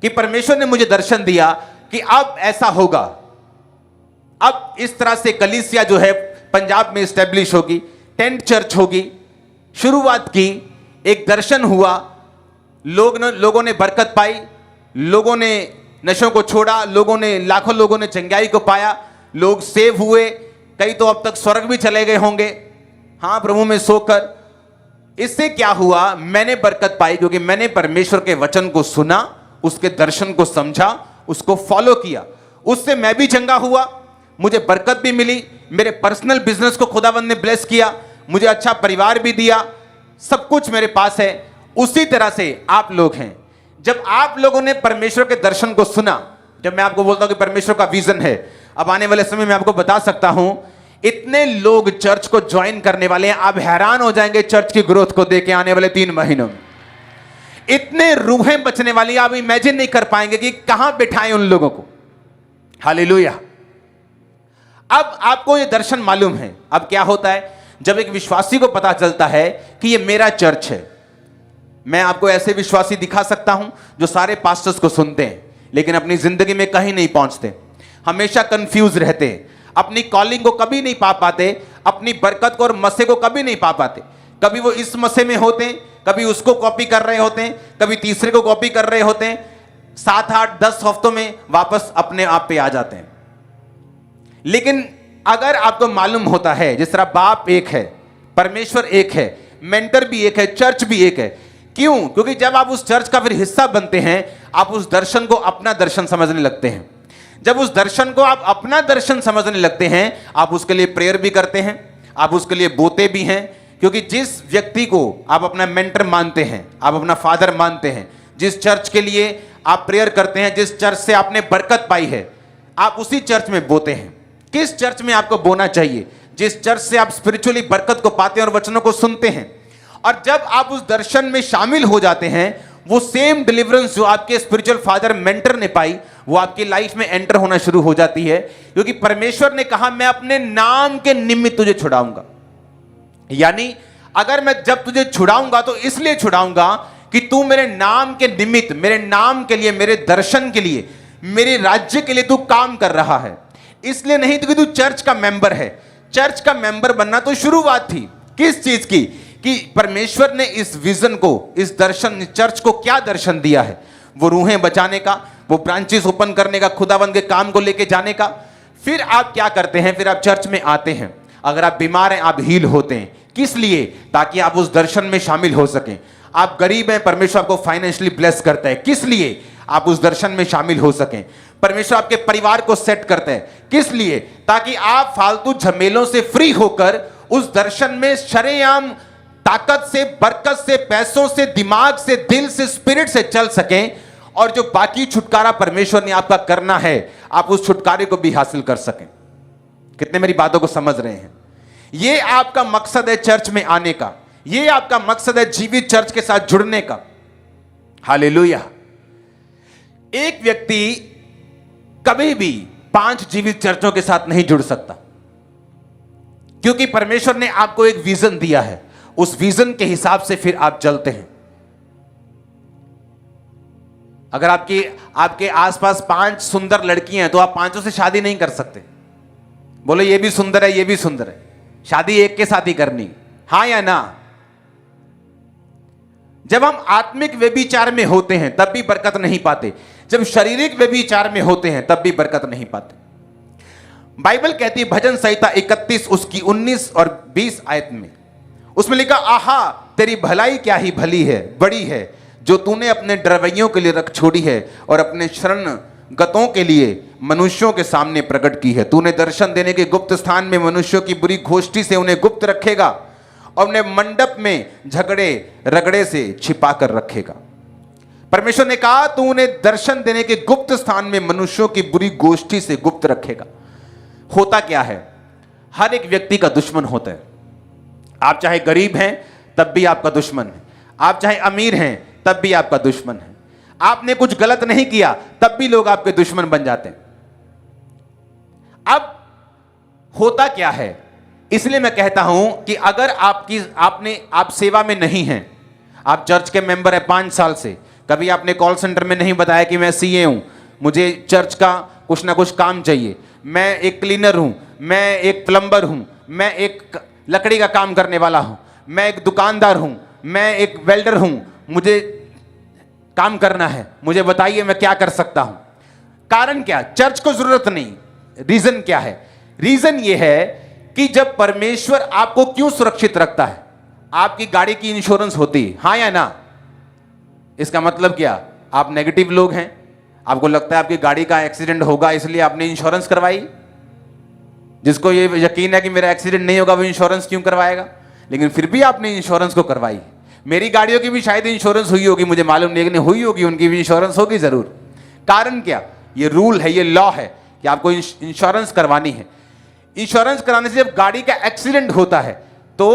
कि परमेश्वर ने मुझे दर्शन दिया कि अब ऐसा होगा, अब इस तरह से कलीसिया जो है पंजाब में इस्टेब्लिश होगी, टेंट चर्च होगी, शुरुआत की, एक दर्शन हुआ, लोगों ने बरकत पाई, लोगों ने नशों को छोड़ा, लाखों लोगों ने चंगाई को पाया, लोग सेव हुए, कई तो अब तक स्वर्ग भी चले गए होंगे, हाँ प्रभु में सोकर। इससे क्या हुआ, मैंने बरकत पाई क्योंकि मैंने परमेश्वर के वचन को सुना, उसके दर्शन को समझा, उसको फॉलो किया, उससे मैं भी चंगा हुआ, मुझे बरकत भी मिली, मेरे पर्सनल बिजनेस को खुदावंद ने ब्लेस किया, मुझे अच्छा परिवार भी दिया, सब कुछ मेरे पास है। उसी तरह से आप लोग हैं। जब आप लोगों ने परमेश्वर के दर्शन को सुना, जब मैं आपको बोलता हूं कि परमेश्वर का विजन है, अब आने वाले समय में आपको बता सकता हूं, इतने लोग चर्च को ज्वाइन करने वाले हैं, आप हैरान हो जाएंगे चर्च की ग्रोथ को देख के आने वाले 3 महीनों में। इतने रूहें बचने वाली, आप इमेजिन नहीं कर पाएंगे कि कहां बिठाएं उन लोगों को। हालेलुया। अब आपको यह दर्शन मालूम है। अब क्या होता है, जब एक विश्वासी को पता चलता है कि यह मेरा चर्च है, मैं आपको ऐसे विश्वासी दिखा सकता हूं जो सारे पास्टर्स को सुनते हैं लेकिन अपनी जिंदगी में कहीं नहीं पहुंचते, हमेशा कंफ्यूज रहते हैं, अपनी कॉलिंग को कभी नहीं पा पाते, अपनी बरकत को और मसे को कभी नहीं पा पाते। कभी वो इस मसे में होते हैं, कभी उसको कॉपी कर रहे होते हैं, कभी तीसरे को कॉपी कर रहे होते हैं, 7, 8, 10 हफ्तों में वापस अपने आप पे आ जाते हैं। लेकिन अगर आपको मालूम होता है जिस तरह बाप एक है, परमेश्वर एक है, मेंटर भी एक है, चर्च भी एक है। क्यों? क्योंकि जब आप उस चर्च का फिर हिस्सा बनते हैं, आप उस दर्शन को अपना दर्शन समझने लगते हैं। जब उस दर्शन को आप अपना दर्शन समझने लगते हैं, आप उसके लिए प्रेयर भी करते हैं, आप उसके लिए बोते भी हैं। क्योंकि जिस व्यक्ति को आप अपना मेंटर मानते हैं, आप अपना फादर मानते हैं, जिस चर्च के लिए आप प्रेयर करते हैं, जिस चर्च से आपने बरकत पाई है, आप उसी चर्च में बोते हैं। किस चर्च में आपको बोना चाहिए? जिस चर्च से आप स्पिरिचुअली बरकत को पाते हैं और वचनों को सुनते हैं। और जब आप उस दर्शन में शामिल हो जाते हैं, वो सेम डिलीवरेंस जो आपके स्पिरिचुअल फादर मेंटर ने पाई, वो आपकी लाइफ में एंटर होना शुरू हो जाती है। क्योंकि परमेश्वर ने कहा, मैं अपने नाम के निमित्त तुझे छुड़ाऊंगा। यानी अगर मैं जब तुझे छुड़ाऊंगा तो इसलिए छुड़ाऊंगा कि तू मेरे नाम के निमित्त, मेरे नाम के लिए, मेरे दर्शन के लिए, मेरे राज्य के लिए तू काम कर रहा है। इसलिए नहीं तो कि तू चर्च का मेंबर है। चर्च का मेंबर बनना तो शुरुआत थी किस चीज की, कि परमेश्वर ने इस विजन को, इस दर्शन, चर्च को क्या दर्शन दिया है, वो रूहें बचाने का, वो ब्रांचेस ओपन करने का, खुदावंद के काम को लेके जाने का। फिर आप क्या करते हैं? फिर आप चर्च में आते हैं। अगर आप बीमार हैं, आप हील होते हैं। किस लिए? ताकि आप उस दर्शन में शामिल हो सकें। आप गरीब हैं, परमेश्वर आपको फाइनेंशियली ब्लेस करता है। किस लिए? आप उस दर्शन में शामिल हो सकें। परमेश्वर आपके परिवार को सेट करता है। किस लिए? ताकि आप फालतू झमेलों से फ्री होकर उस दर्शन में शरेआम ताकत से, बरकत से, पैसों से, दिमाग से, दिल से, स्पिरिट से चल सकें। और जो बाकी छुटकारा परमेश्वर ने आपका करना है, आप उस छुटकारे को भी हासिल कर सकें। कितने मेरी बातों को समझ रहे हैं? ये आपका मकसद है चर्च में आने का। ये आपका मकसद है जीवित चर्च के साथ जुड़ने का। हालेलुया। एक व्यक्ति कभी भी 5 जीवित चर्चों के साथ नहीं जुड़ सकता, क्योंकि परमेश्वर ने आपको एक विजन दिया है। उस विजन के हिसाब से फिर आप चलते हैं। अगर आपके आसपास 5 सुंदर लड़कियां हैं तो आप 5 से शादी नहीं कर सकते। बोलो ये भी सुंदर है, ये भी सुंदर है, शादी एक के साथ ही करनी, हां या ना? जब हम आत्मिक व्यभिचार में होते हैं तब भी बरकत नहीं पाते, जब शारीरिक व्यभिचार में होते हैं तब भी बरकत नहीं पाते। बाइबल कहती है, भजन संहिता 31 उसकी 19 और 20 आयत में, उसमें लिखा, आहा तेरी भलाई क्या ही भली है, बड़ी है, जो तूने अपने डरवैयों के लिए रख छोड़ी है और अपने शरण गतों के लिए मनुष्यों के सामने प्रकट की है। तूने दर्शन देने के गुप्त स्थान में मनुष्यों की बुरी गोष्ठी से उन्हें गुप्त रखेगा और उन्हें मंडप में झगड़े रगड़े से छिपा कर रखेगा। परमेश्वर ने कहा, तू उन्हें दर्शन देने के गुप्त स्थान में मनुष्यों की बुरी गोष्ठी से गुप्त रखेगा। होता क्या है? हर एक व्यक्ति का दुश्मन होता है। आप चाहे गरीब हैं तब भी आपका दुश्मन है, आप चाहे अमीर हैं तब भी आपका दुश्मन है, आपने कुछ गलत नहीं किया तब भी लोग आपके दुश्मन बन जाते हैं। अब होता क्या है? इसलिए मैं कहता हूं कि अगर आप सेवा में नहीं हैं, आप चर्च के मेंबर हैं 5 साल से, कभी आपने कॉल सेंटर में नहीं बताया कि मैं सीए हूं, मुझे चर्च का कुछ ना कुछ काम चाहिए, मैं एक क्लीनर हूं, मैं एक प्लम्बर हूं, मैं एक लकड़ी का काम करने वाला हूं, मैं एक दुकानदार हूं, मैं एक वेल्डर हूं, मुझे काम करना है, मुझे बताइए मैं क्या कर सकता हूं। कारण क्या? चर्च को जरूरत नहीं। रीजन क्या है? रीजन ये है कि जब परमेश्वर आपको क्यों सुरक्षित रखता है? आपकी गाड़ी की इंश्योरेंस होती है, हाँ या ना? इसका मतलब क्या? आप नेगेटिव लोग हैं, आपको लगता है आपकी गाड़ी का एक्सीडेंट होगा इसलिए आपने इंश्योरेंस करवाई। जिसको ये यकीन है कि मेरा एक्सीडेंट नहीं होगा वो इंश्योरेंस क्यों करवाएगा? लेकिन फिर भी आपने इंश्योरेंस को करवाई। मेरी गाड़ियों की भी शायद इंश्योरेंस हुई होगी, मुझे मालूम नहीं, लेकिन हुई होगी, उनकी भी इंश्योरेंस होगी जरूर। कारण क्या? ये रूल है, ये लॉ है कि आपको इंश्योरेंस करवानी है। इंश्योरेंस कराने से जब गाड़ी का एक्सीडेंट होता है तो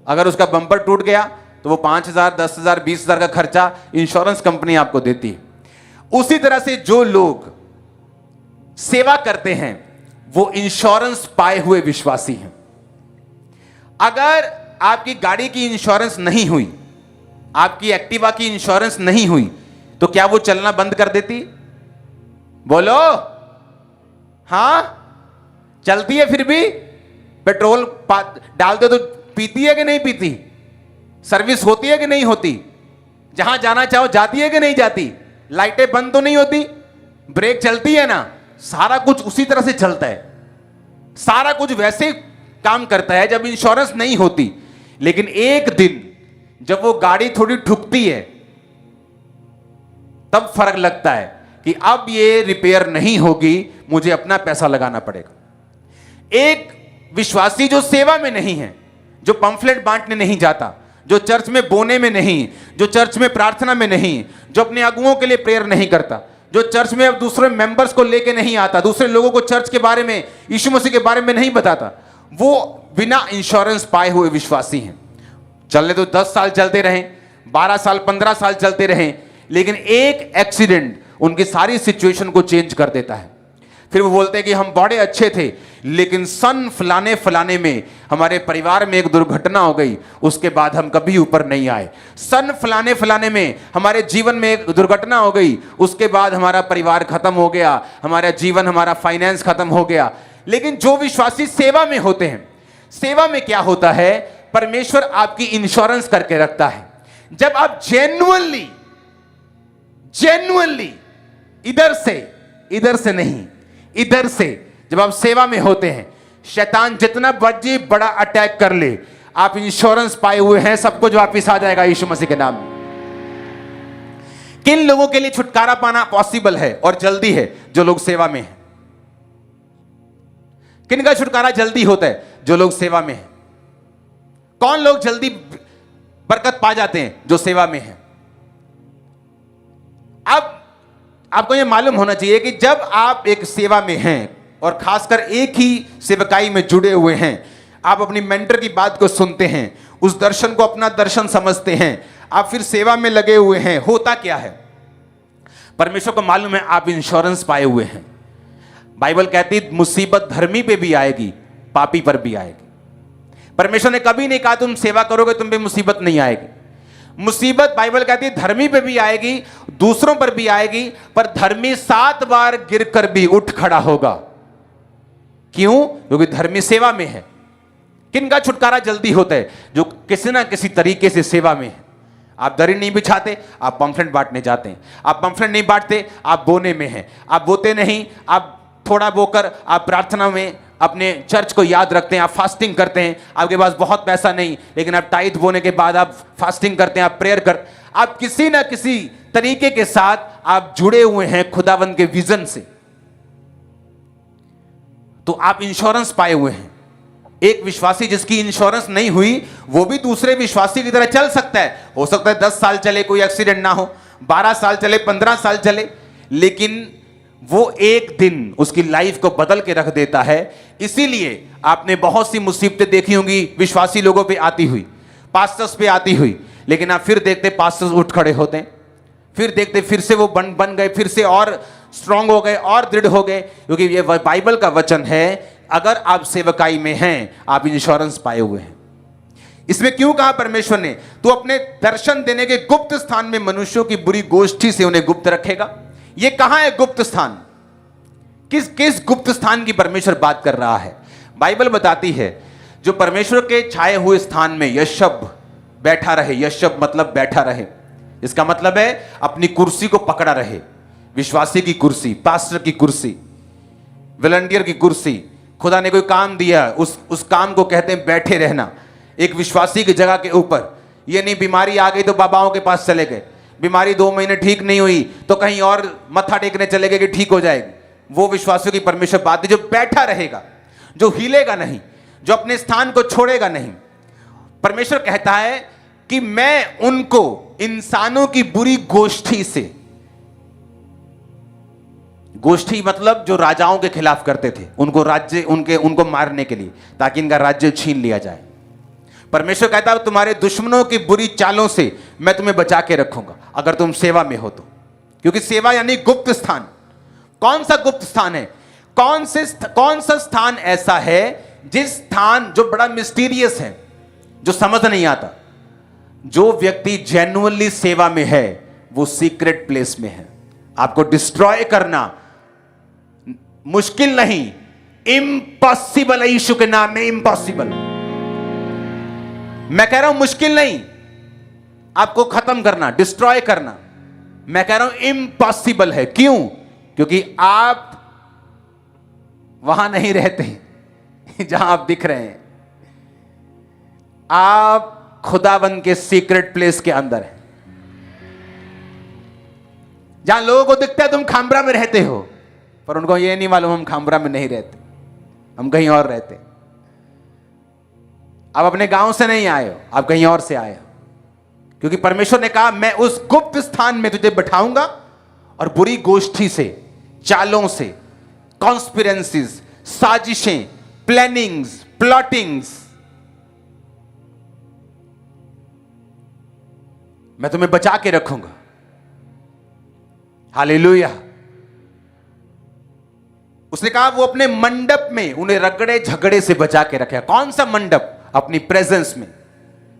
अगर उसका बम्पर टूट गया तो वो 5,000, 10,000, 20,000 का खर्चा इंश्योरेंस कंपनी आपको देती है। उसी तरह से जो लोग सेवा करते हैं वो इंश्योरेंस पाए हुए विश्वासी हैं। अगर आपकी गाड़ी की इंश्योरेंस नहीं हुई, आपकी एक्टिवा की इंश्योरेंस नहीं हुई, तो क्या वो चलना बंद कर देती? बोलो, हां? चलती है फिर भी? पेट्रोल डालते तो पीती है कि नहीं पीती? सर्विस होती है कि नहीं होती? जहां जाना चाहो जाती है कि नहीं जाती? लाइटें बंद तो नहीं होती? ब्रेक चलती है ना? सारा कुछ उसी तरह से चलता है, सारा कुछ वैसे काम करता है जब इंश्योरेंस नहीं होती। लेकिन एक दिन जब वो गाड़ी थोड़ी ठुकती है तब फर्क लगता है कि अब ये रिपेयर नहीं होगी, मुझे अपना पैसा लगाना पड़ेगा। एक विश्वासी जो सेवा में नहीं है, जो पंफलेट बांटने नहीं जाता, जो चर्च में बोने में नहीं, जो चर्च में प्रार्थना में नहीं, जो अपने अगुओं के लिए प्रेयर नहीं करता, जो चर्च में अब दूसरे मेंबर्स को लेके नहीं आता, दूसरे लोगों को चर्च के बारे में, यीशु मसीह के बारे में नहीं बताता, वो बिना इंश्योरेंस पाए हुए विश्वासी हैं। चलने तो 10 साल चलते रहें, 12 साल, 15 साल चलते रहें, लेकिन एक एक्सीडेंट उनकी सारी सिचुएशन को चेंज कर देता है। फिर वो बोलते हैं कि हम बड़े अच्छे थे, लेकिन सन फलाने फलाने में हमारे परिवार में एक दुर्घटना हो गई, उसके बाद हम कभी ऊपर नहीं आए। सन फलाने फलाने में हमारे जीवन में एक दुर्घटना हो गई, उसके बाद हमारा परिवार खत्म हो गया, हमारा जीवन, हमारा फाइनेंस खत्म हो गया। लेकिन जो विश्वासी सेवा में होते हैं, सेवा में क्या होता है? परमेश्वर आपकी इंश्योरेंस करके रखता है। जब आप जेन्युइनली इधर से नहीं, इधर से जब आप सेवा में होते हैं, शैतान जितना बड़ी बड़ा अटैक कर ले, आप इंश्योरेंस पाए हुए हैं, सब कुछ वापस आ जाएगा यीशु मसीह के नाम में। किन लोगों के लिए छुटकारा पाना पॉसिबल है और जल्दी है? जो लोग सेवा में हैं। किन का छुटकारा जल्दी होता है? जो लोग सेवा में हैं। कौन लोग जल्दी बरकत पा जाते हैं? जो सेवा में हैं। अब आपको यह मालूम होना चाहिए कि जब आप एक सेवा में हैं और खासकर एक ही सेवकाई में जुड़े हुए हैं, आप अपनी मेंटर की बात को सुनते हैं, उस दर्शन को अपना दर्शन समझते हैं, आप फिर सेवा में लगे हुए हैं। होता क्या है? परमेश्वर को मालूम है आप इंश्योरेंस पाए हुए हैं। बाइबल कहती है मुसीबत धर्मी पे भी आएगी, पापी पर भी आएगी। परमेश्वर ने कभी नहीं कहा तुम सेवा करोगे तुम पे मुसीबत नहीं आएगी। मुसीबत बाइबल कहती है धर्मी पे भी आएगी, दूसरों पर भी आएगी, पर धर्मी 7 बार गिरकर भी उठ खड़ा होगा। क्यों? क्योंकि धर्मी सेवा में है। किन का छुटकारा जल्दी होता है? जो किसी ना किसी तरीके से सेवा में है। आप दरी नहीं बिछाते, आप पंफलेट बांटने जाते हैं। आप पंफलेट नहीं बांटते, आप बोने में हैं। आप बोते नहीं, आप थोड़ा बोकर आप प्रार्थना में अपने चर्च को याद रखते हैं। आप फास्टिंग करते हैं, आपके पास बहुत पैसा नहीं, लेकिन आप टाइट बोने के बाद आप फास्टिंग करते हैं, आप प्रेयर कर, आप किसी ना किसी तरीके के साथ आप जुड़े हुए हैं खुदावंद के विजन से। तो आप इंश्योरेंस पाए हुए हैं। एक विश्वासी जिसकी इंश्योरेंस नहीं हुई, वो भी दूसरे विश्वासी की तरह चल सकता है। हो सकता है 10 साल चले, कोई एक्सीडेंट ना हो, 12 साल चले, 15 साल चले, लेकिन वो एक दिन उसकी लाइफ को बदल के रख देता है। इसीलिए आपने बहुत सी मुसीबतें देखी होंगी विश्वासी लोगों पे आती हुई, पास्टर्स पे आती हुई, लेकिन आप फिर देखते पास्टर्स उठ खड़े होते हैं, फिर देखते फिर से वो बन गए, फिर से और स्ट्रांग हो गए और दृढ़ हो गए। क्योंकि ये बाइबल का वचन है, अगर आप सेवकाई में हैं आप इंश्योरेंस पाए हुए हैं। इसमें क्यों कहा परमेश्वर ने? तो अपने दर्शन देने के गुप्त स्थान में मनुष्यों की बुरी गोष्ठी से उन्हें गुप्त रखेगा। ये कहां है गुप्त स्थान? किस किस गुप्त स्थान की परमेश्वर बात कर रहा है? बाइबल बताती है जो परमेश्वर के छाए हुए स्थान में यशब बैठा रहे, यशब मतलब बैठा रहे, इसका मतलब है अपनी कुर्सी को पकड़ा रहे। विश्वासी की कुर्सी, पास्टर की कुर्सी, वॉलंटियर की कुर्सी, खुदा ने कोई काम दिया, उस काम को कहते हैं बैठे रहना। एक विश्वासी की जगह के ऊपर, ये नहीं बीमारी आ गई तो बाबाओं के पास चले गए, बीमारी 2 महीने ठीक नहीं हुई तो कहीं और मत्था टेकने चले गए कि ठीक हो जाएगी। वो विश्वासियों की परमेश्वर बात है जो बैठा रहेगा, जो हिलेगा नहीं, जो अपने स्थान को छोड़ेगा नहीं। परमेश्वर कहता है कि मैं उनको इंसानों की बुरी गोष्ठी से, गोष्ठी मतलब जो राजाओं के खिलाफ करते थे, उनको मारने के लिए, ताकि इनका राज्य छीन लिया जाए। परमेश्वर कहता है तुम्हारे दुश्मनों की बुरी चालों से मैं तुम्हें बचा के रखूंगा अगर तुम सेवा में हो तो। क्योंकि सेवा यानी गुप्त स्थान। कौन सा गुप्त स्थान है? कौन सा स्थान ऐसा है जिस स्थान जो बड़ा मिस्टीरियस है, जो समझ नहीं आता? जो व्यक्ति जेन्युइनली सेवा में है वो सीक्रेट प्लेस में है। आपको डिस्ट्रॉय करना मुश्किल नहीं, इम्पॉसिबल है। यीशु के नाम में इम्पॉसिबल। मैं कह रहा हूं मुश्किल नहीं आपको खत्म करना, डिस्ट्रॉय करना। मैं कह रहा हूं इम्पॉसिबल है। क्यों? क्योंकि आप वहां नहीं रहते जहां आप दिख रहे हैं। आप खुदाबंद के सीक्रेट प्लेस के अंदर है, जहां लोगों को दिखता है तुम खामरा में रहते हो, पर उनको यह नहीं मालूम हम खामरा में नहीं रहते, हम कहीं और रहते। आप अपने गांव से नहीं आए हो, आप कहीं और से आए हो। क्योंकि परमेश्वर ने कहा मैं उस गुप्त स्थान में तुझे बैठाऊंगा और बुरी गोष्ठी से, चालों से, कॉन्स्पिरेंसीज, साजिशें, प्लानिंग्स, प्लॉटिंग्स, मैं तुम्हें बचा के रखूंगा। हालेलुया। उसने कहा वो अपने मंडप में उन्हें रगड़े झगड़े से बचा के रखे। कौन सा मंडप? अपनी प्रेजेंस में।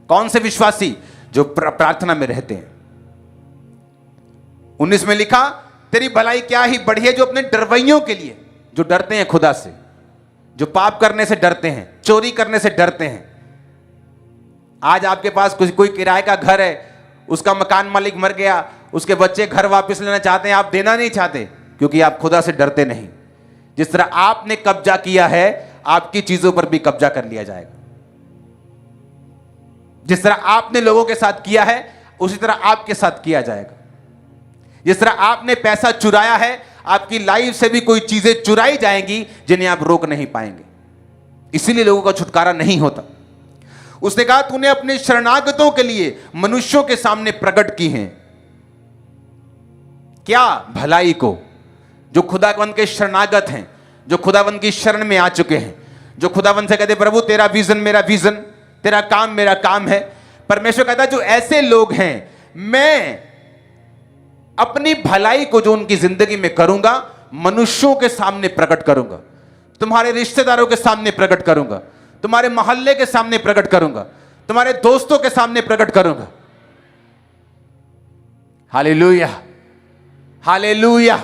कौन से विश्वासी? जो प्रार्थना में रहते हैं। 19 में लिखा तेरी भलाई क्या ही बढ़ी है जो अपने डरवैयों के लिए, जो डरते हैं खुदा से, जो पाप करने से डरते हैं, चोरी करने से डरते हैं। आज आपके पास कोई किराए का घर है, उसका मकान मालिक मर गया, उसके बच्चे घर वापस लेना चाहते हैं, आप देना नहीं चाहते क्योंकि आप खुदा से डरते नहीं। जिस तरह आपने कब्जा किया है आपकी चीजों पर भी कब्जा कर लिया जाएगा। जिस तरह आपने लोगों के साथ किया है उसी तरह आपके साथ किया जाएगा। जिस तरह आपने पैसा चुराया है आपकी लाइफ से भी कोई चीजें चुराई जाएंगी जिन्हें आप रोक नहीं पाएंगे। इसीलिए लोगों का छुटकारा नहीं होता। उसने कहा तूने अपने शरणागतों के लिए मनुष्यों के सामने प्रकट की हैं क्या? भलाई को। जो खुदावंद के शरणागत हैं, जो खुदावंद की शरण में आ चुके हैं, जो खुदावंद से कहते प्रभु तेरा विजन मेरा विजन, तेरा काम मेरा काम है। परमेश्वर कहता है जो ऐसे लोग हैं मैं अपनी भलाई को जो उनकी जिंदगी में करूंगा मनुष्यों के सामने प्रकट करूंगा, तुम्हारे रिश्तेदारों के सामने प्रकट करूंगा, तुम्हारे मोहल्ले के सामने प्रकट करूंगा, तुम्हारे दोस्तों के सामने प्रकट करूंगा। Hallelujah, hallelujah.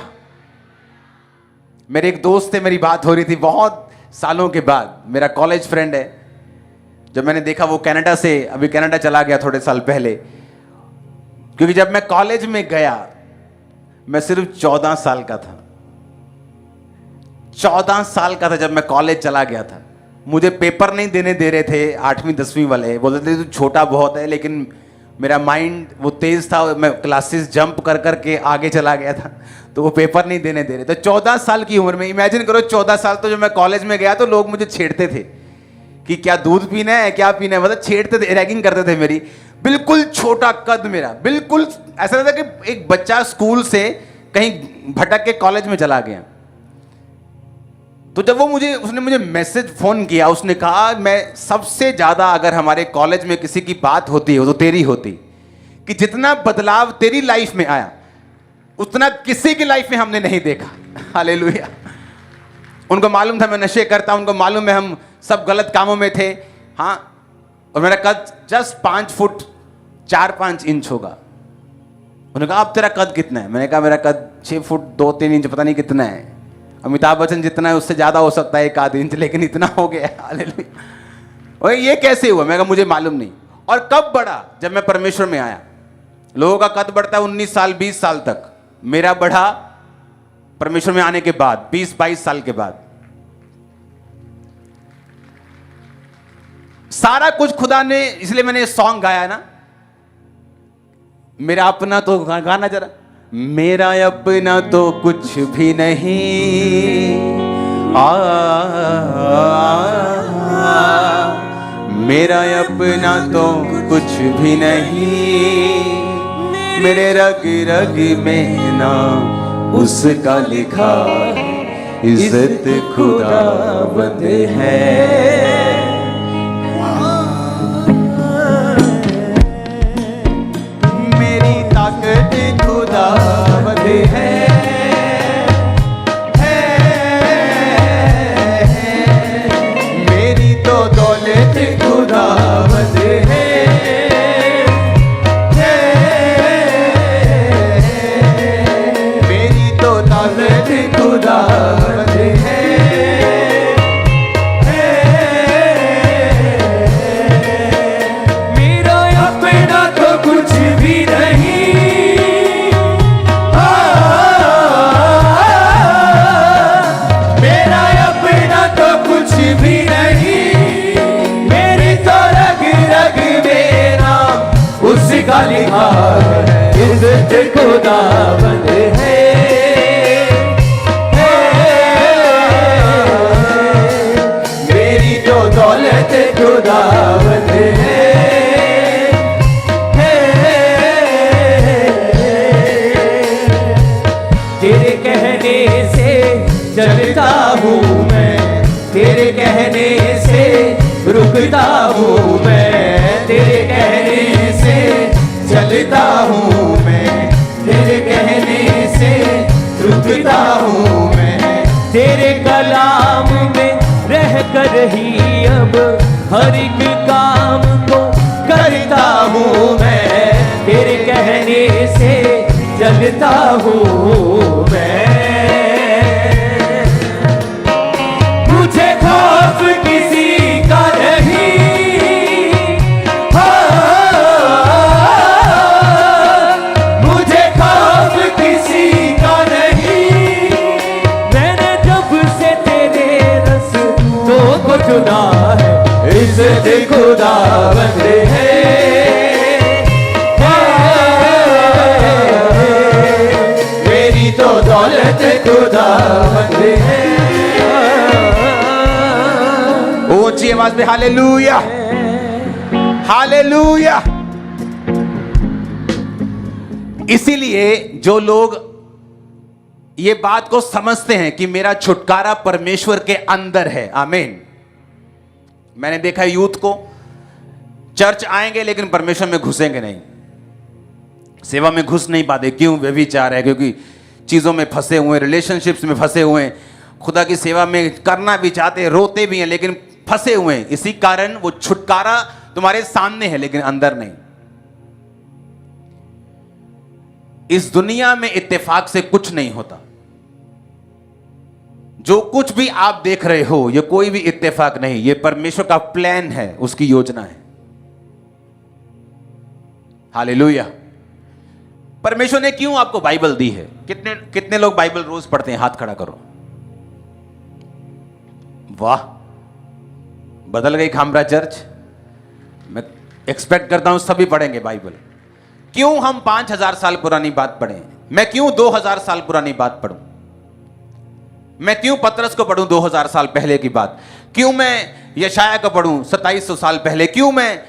मेरे एक दोस्त से मेरी बात हो रही थी बहुत सालों के बाद, मेरा कॉलेज फ्रेंड है। जब मैंने देखा वो कनाडा से अभी कनाडा चला गया थोड़े साल पहले, क्योंकि जब मैं कॉलेज में गया मैं सिर्फ 14 साल का था। 14 साल का था जब मैं कॉलेज चला गया था। मुझे पेपर नहीं देने दे रहे थे 8वीं 10वीं वाले, बोलते थे तू छोटा बहुत है, लेकिन मेरा माइंड वो तेज था, मैं क्लासेस जंप कर कर के आगे चला गया था, तो वो पेपर नहीं देने दे रहे। तो 14 साल की उम्र में इमेजिन करो, 14 साल तो जब मैं कॉलेज में गया तो लोग मुझे छेड़ते थे कि क्या दूध पीना है, क्या पीना है, मतलब छेड़ते थे, रैगिंग करते थे मेरी। बिल्कुल छोटा कद मेरा, बिल्कुल ऐसा लगता कि एक बच्चा स्कूल से कहीं भटक के कॉलेज में चला गया। तो जब उसने मुझे मैसेज फोन किया, उसने कहा मैं सबसे ज्यादा अगर हमारे कॉलेज में किसी की बात होती है तो तेरी होती, कि जितना बदलाव तेरी लाइफ में आया उतना किसी की लाइफ में हमने नहीं देखा। हालेलुया। उनको मालूम था मैं नशे करता, उनको मालूम है हम सब गलत कामों में थे। हाँ, और मेरा कद जस्ट 5 फुट 4-5 इंच होगा। उन्होंने कहा अब तेरा कद कितना है? मैंने कहा मेरा कद 6 फुट 2-3 इंच, पता नहीं कितना है। अमिताभ बच्चन जितना है उससे ज्यादा हो सकता है 1 आध इंच, लेकिन इतना हो गया। हालेलुया। और ये कैसे हुआ? मैं कहा मुझे मालूम नहीं। और कब बढ़ा? जब मैं परमेश्वर में आया। लोगों का कद बढ़ता है 19 साल 20 साल तक, मेरा बढ़ा परमेश्वर में आने के बाद 20-22 साल के बाद। सारा कुछ खुदा ने, इसलिए मैंने सॉन्ग गाया ना, मेरा अपना तो गाना जरा, मेरा अपना तो कुछ भी नहीं, मेरा अपना तो कुछ भी नहीं, मेरे रग रग में नाम उसका लिखा, इज्जत खुदा बंदे है। खुदावंद है, मेरी तो दौलत खुदावंद है, मेरी तो दौलत खुदावंद है, मेरा अपना तो कुछ भी नहीं, उसका लिखा इज्जत खुदावंद है, मेरी तो दौलत खुदावंद है, तेरे कहने से चलता हूँ मैं, तेरे कहने से रुकता हूँ मैं, तेरे कहने से चलता हूँ मैं, तेरे कहने से रुकता हूँ मैं, तेरे कलाम में रह कर ही अब हर एक काम को करता हूँ मैं, तेरे कहने से चलता हूँ मैं, मुझे खौफ किसी का नहीं, मुझे खौफ किसी का नहीं, मैंने जब से तेरे रस्तों को चुना है, इज्जत खुदावंद है, मेरी तो दौलत खुदावंद है। ऊंची आवाज में हालेलुया, हालेलुया। इसीलिए जो लोग ये बात को समझते हैं कि मेरा छुटकारा परमेश्वर के अंदर है, आमीन। मैंने देखा यूथ को, चर्च आएंगे लेकिन परमेश्वर में घुसेंगे नहीं, सेवा में घुस नहीं पाते। क्यों? व्यभिचार है, क्योंकि चीजों में फंसे हुए, रिलेशनशिप्स में फंसे हुए हैं, खुदा की सेवा में करना भी चाहते हैं, रोते भी हैं, लेकिन फंसे हुए हैं। इसी कारण वो छुटकारा तुम्हारे सामने है लेकिन अंदर नहीं। इस दुनिया में इत्तेफाक से कुछ नहीं होता। जो कुछ भी आप देख रहे हो ये कोई भी इत्तेफाक नहीं, ये परमेश्वर का प्लान है, उसकी योजना है। हालेलुया। परमेश्वर ने क्यों आपको बाइबल दी है? कितने लोग बाइबल रोज पढ़ते हैं? हाथ खड़ा करो। वाह, बदल गई खामरा चर्च। मैं एक्सपेक्ट करता हूं सभी पढ़ेंगे बाइबल। क्यों हम 5000 साल पुरानी बात पढ़ें? मैं क्यों 2000 साल पुरानी बात पढ़ूं? मैं क्यों पतरस को पढ़ूं 2000 साल पहले की बात? क्यों मैं यशाया को पढ़ूं 2700 साल पहले? क्यों मैं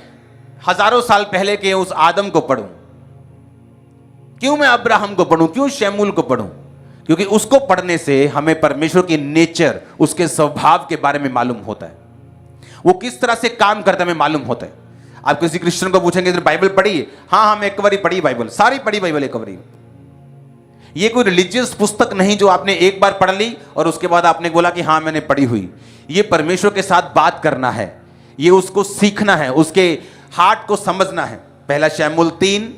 हजारों साल पहले के उस आदम को पढ़ूं? क्यों मैं अब्राहम को पढ़ूं? क्यों शमूएल को पढ़ूं? क्योंकि उसको पढ़ने से हमें परमेश्वर की नेचर, उसके स्वभाव के बारे में मालूम होता है, वो किस तरह से काम करता है हमें मालूम होता है। आप किसी क्रिश्चियन को पूछेंगे बाइबल पढ़ी है? हाँ, हम एक बार ही पढ़ी बाइबल, सारी पढ़ी बाइबल एक बार ही। ये कोई रिलीजियस पुस्तक नहीं जो आपने एक बार पढ़ ली और उसके बाद आपने बोला कि हाँ मैंने पढ़ी हुई। ये परमेश्वर के साथ बात करना है, ये उसको सीखना है, उसके हार्ट को समझना है। पहला शमूएल 3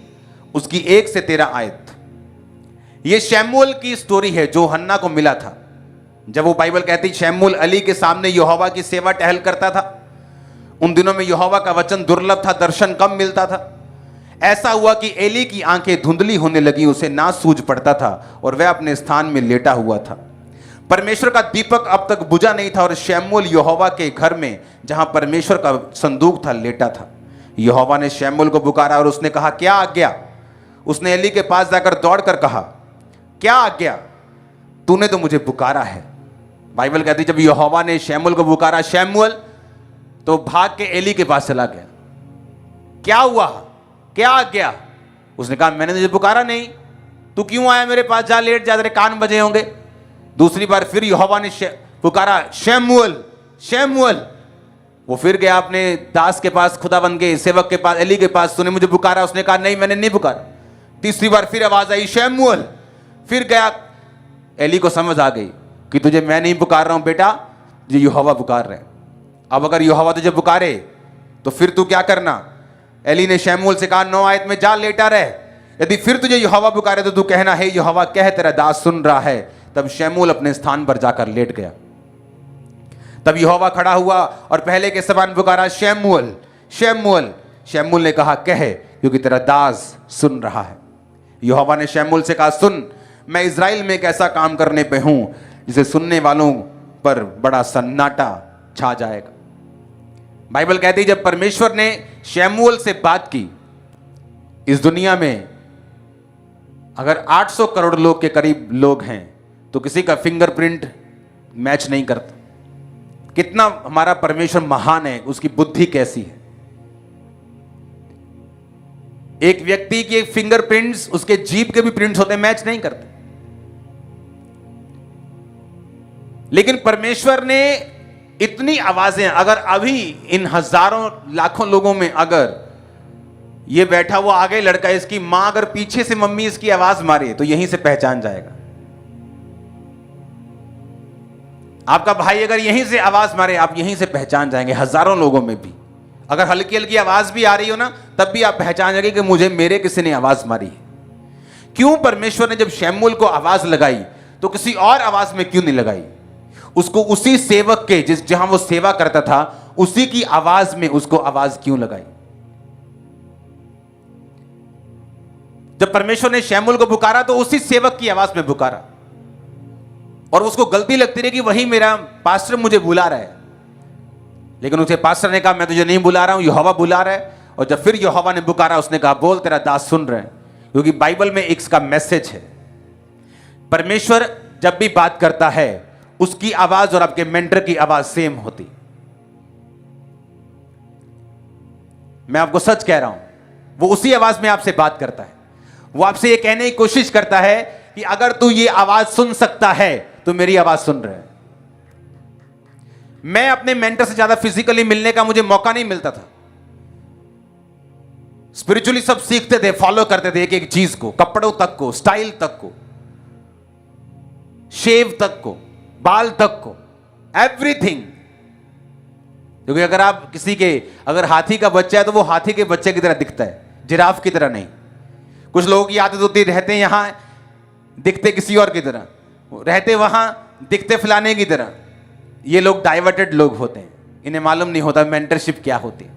उसकी 1 से 13 आयत। ये शमूएल की स्टोरी है जो हन्ना को मिला था। जब वो बाइबल कहती शमूएल अली के सामने यहोवा की सेवा टहल करता था। उन दिनों में यहोवा का वचन दुर्लभ था, दर्शन कम मिलता था। ऐसा हुआ कि एली की आंखें धुंधली होने लगी, उसे ना सूझ पड़ता था और वह अपने स्थान में लेटा हुआ था। परमेश्वर का दीपक अब तक बुझा नहीं था और शमूएल यहोवा के घर में जहां परमेश्वर का संदूक था लेटा था। यहोवा ने शमूएल को पुकारा और उसने कहा, क्या आज्ञा? उसने एली के पास जाकर दौड़कर कहा, क्या आज्ञा? तूने तो मुझे पुकारा है। बाइबल कहती जब यहोवा ने शमूएल को पुकारा शमूएल, तो भाग के एली के पास चला गया। क्या हुआ? क्या आज्ञा? उसने कहा, मैंने तुझे पुकारा नहीं, तू क्यों आया मेरे पास? जा लेट जा, तेरे कान बजे होंगे। दूसरी बार फिर यहोवा ने पुकारा शमूएल शमूएल। वो फिर गया अपने दास के पास, खुदाबंद के सेवक के पास, एली के पास, तूने मुझे पुकारा? उसने कहा, नहीं मैंने नहीं पुकारा। तीसरी बार फिर आवाज आई शमूएल। फिर गया, एली को समझ आ गई कि तुझे मैं नहीं पुकार रहा हूं बेटा, ये यहोवा पुकार रहे हैं। अब अगर यहोवा तुझे पुकारे तो फिर तू क्या करना? एली ने शमूएल से कहा 9 आयत में, जा लेटा रहे, यदि फिर तुझे यहोवा पुकारे तो तू कहना, हे यहोवा कह, तेरा दास सुन रहा है। तब शमूएल अपने स्थान पर जाकर लेट गया। तब यहोवा खड़ा हुआ और पहले के समान पुकारा, शमूएल शमूएल। शमूएल ने कहा, कह, क्योंकि तेरा दास सुन रहा है। यहोवा ने शमूएल से कहा, सुन, मैं इज़राइल में एक ऐसा काम करने पे हूं जिसे सुनने वालों पर बड़ा सन्नाटा छा जाएगा। बाइबल कहती है जब परमेश्वर ने शमूएल से बात की, इस दुनिया में अगर 800 करोड़ लोग के करीब लोग हैं तो किसी का फिंगरप्रिंट मैच नहीं करता। कितना हमारा परमेश्वर महान है, उसकी बुद्धि कैसी है। एक व्यक्ति के फिंगरप्रिंट्स उसके जीभ के भी प्रिंट्स होते हैं, मैच नहीं करते। लेकिन परमेश्वर ने इतनी आवाजें, अगर अभी इन हजारों लाखों लोगों में अगर ये बैठा हुआ आगे लड़का, इसकी मां अगर पीछे से मम्मी इसकी आवाज मारे तो यहीं से पहचान जाएगा। आपका भाई अगर यहीं से आवाज मारे, आप यहीं से पहचान जाएंगे। हजारों लोगों में भी अगर हल्की हल्की आवाज भी आ रही हो ना, तब भी आप पहचान जाएंगे कि मुझे मेरे किसी ने आवाज मारी है। क्यों? परमेश्वर ने जब शमूएल को आवाज लगाई तो किसी और आवाज में क्यों नहीं लगाई? उसको उसी सेवक के जहां वो सेवा करता था उसी की आवाज में उसको आवाज क्यों लगाई? जब परमेश्वर ने शमूएल को पुकारा तो उसी सेवक की आवाज में पुकारा, और उसको गलती लगती रही कि वही मेरा पास्टर मुझे बुला रहा है। लेकिन उसे पास्टर ने कहा, मैं तुझे नहीं बुला रहा हूं, यहोवा बुला रहा है। और जब फिर यहोवा ने पुकारा, उसने कहा, बोल, तेरा दास सुन रहे हैं। क्योंकि बाइबल में एक इसका मैसेज है, परमेश्वर जब भी बात करता है उसकी आवाज और आपके मेंटर की आवाज सेम होती। मैं आपको सच कह रहा हूं, वो उसी आवाज में आपसे बात करता है। वो आपसे ये कहने की कोशिश करता है कि अगर तू ये आवाज सुन सकता है तो मेरी आवाज सुन रहे हैं। मैं अपने मेंटर से ज्यादा फिजिकली मिलने का मुझे मौका नहीं मिलता था। स्पिरिचुअली सब सीखते थे, फॉलो करते थे एक एक चीज को, कपड़ों तक को, स्टाइल तक को, शेव तक को, बाल तक को, एवरीथिंग। क्योंकि अगर आप किसी के अगर हाथी का बच्चा है तो वो हाथी के बच्चे की तरह दिखता है, जिराफ की तरह नहीं। कुछ लोगों की आदत होती है, रहते यहां दिखते किसी और की तरह, रहते वहां दिखते फलाने की तरह। ये लोग डाइवर्टेड लोग होते हैं, इन्हें मालूम नहीं होता मेंटरशिप क्या होती है।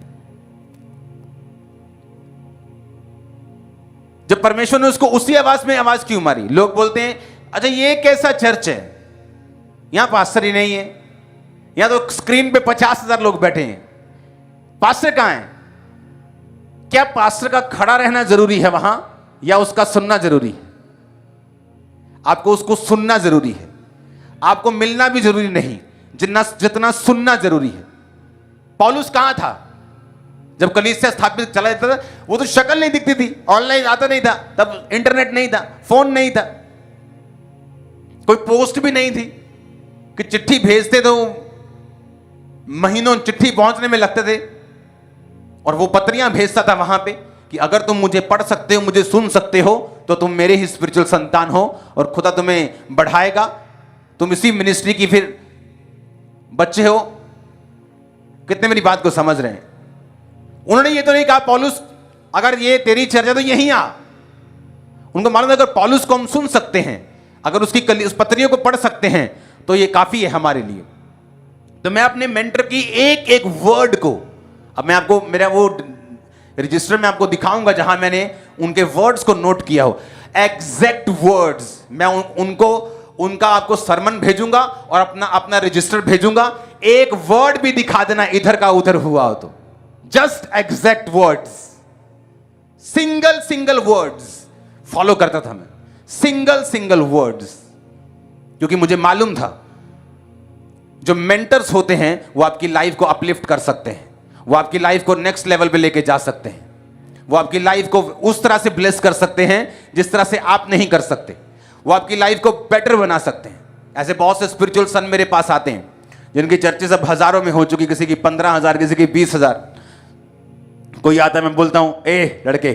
जब परमेश्वर ने उसको उसी आवाज में आवाज क्यों मारी? लोग बोलते हैं, अच्छा ये कैसा चर्च है, यहां पास्टर ही नहीं है, यहां तो स्क्रीन पे 50,000 लोग बैठे हैं, पास्टर कहां है? क्या पास्टर का खड़ा रहना जरूरी है वहां, या उसका सुनना जरूरी है? आपको उसको सुनना जरूरी है, आपको मिलना भी जरूरी नहीं, जितना सुनना जरूरी है। पौलुस कहां था जब कलीसिया स्थापित चला जाता था? वो तो शक्ल नहीं दिखती थी, ऑनलाइन आता नहीं था, तब इंटरनेट नहीं था, फोन नहीं था, कोई पोस्ट भी नहीं थी कि चिट्ठी भेजते तो महीनों चिट्ठी पहुंचने में लगते थे, और वो पत्रियां भेजता था वहां पे कि अगर तुम मुझे पढ़ सकते हो, मुझे सुन सकते हो, तो तुम मेरे ही स्पिरिचुअल संतान हो और खुदा तुम्हें बढ़ाएगा, तुम इसी मिनिस्ट्री की फिर बच्चे हो। कितने मेरी बात को समझ रहे हैं? उन्होंने ये तो नहीं कहा पौलुस अगर ये तेरी चर्चा तो यहीं आ। उनको मालूम है अगर पौलुस को हम सुन सकते हैं, अगर उसकी उस पत्रियों को पढ़ सकते हैं, तो ये काफी है हमारे लिए। तो मैं अपने मेंटर की एक एक वर्ड को, अब मैं आपको मेरा वो रजिस्टर में आपको दिखाऊंगा जहां मैंने उनके वर्ड्स को नोट किया हो, एग्जैक्ट वर्ड्स। मैं उनको उनका आपको सरमन भेजूंगा और अपना रजिस्टर भेजूंगा। एक वर्ड भी दिखा देना इधर का उधर हुआ हो तो, just exact words, single words follow करता था मैं, सिंगल वर्ड्स, क्योंकि मुझे मालूम था जो मेंटर्स होते हैं वो आपकी लाइफ को अपलिफ्ट कर सकते हैं, वो आपकी लाइफ को नेक्स्ट लेवल पे लेके जा सकते हैं, वो आपकी लाइफ को उस तरह से ब्लेस कर सकते हैं जिस तरह से आप नहीं कर सकते, वो आपकी लाइफ को बेटर बना सकते हैं। ऐसे बहुत से स्पिरिचुअल सन मेरे पास आते हैं जिनकी चर्चेस अब हजारों में हो चुकी, किसी की 15,000, किसी की 20,000। कोई आता है, मैं बोलता हूं ए लड़के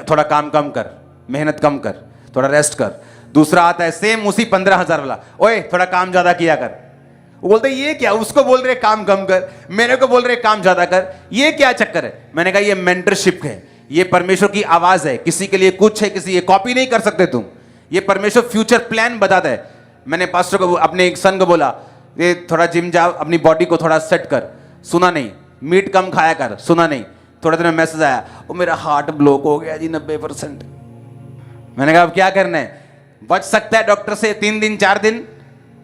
थोड़ा काम कम कर, मेहनत कम कर, थोड़ा रेस्ट कर। दूसरा आता है सेम उसी 15,000 वाला, ओए थोड़ा काम ज्यादा किया कर। वो बोलते ये क्या, उसको बोल रहे काम कम कर, मेरे को बोल रहे काम ज्यादा कर, ये क्या चक्कर है। मैंने कहा ये मेंटरशिप है, ये परमेश्वर की आवाज है, किसी के लिए कुछ है, किसी ये कॉपी नहीं कर सकते तुम, ये परमेश्वर फ्यूचर प्लान बताता है। मैंने पास्टर को, अपने एक सन को बोला ये थोड़ा जिम जा, अपनी बॉडी को थोड़ा सेट कर, सुना नहीं। मीट कम खाया कर, सुना नहीं। थोड़े दिन में मैसेज आया, वो मेरा हार्ट ब्लॉक हो गया जी 90%। मैंने कहा अब क्या करना है, बच सकता है डॉक्टर से 3 दिन 4 दिन,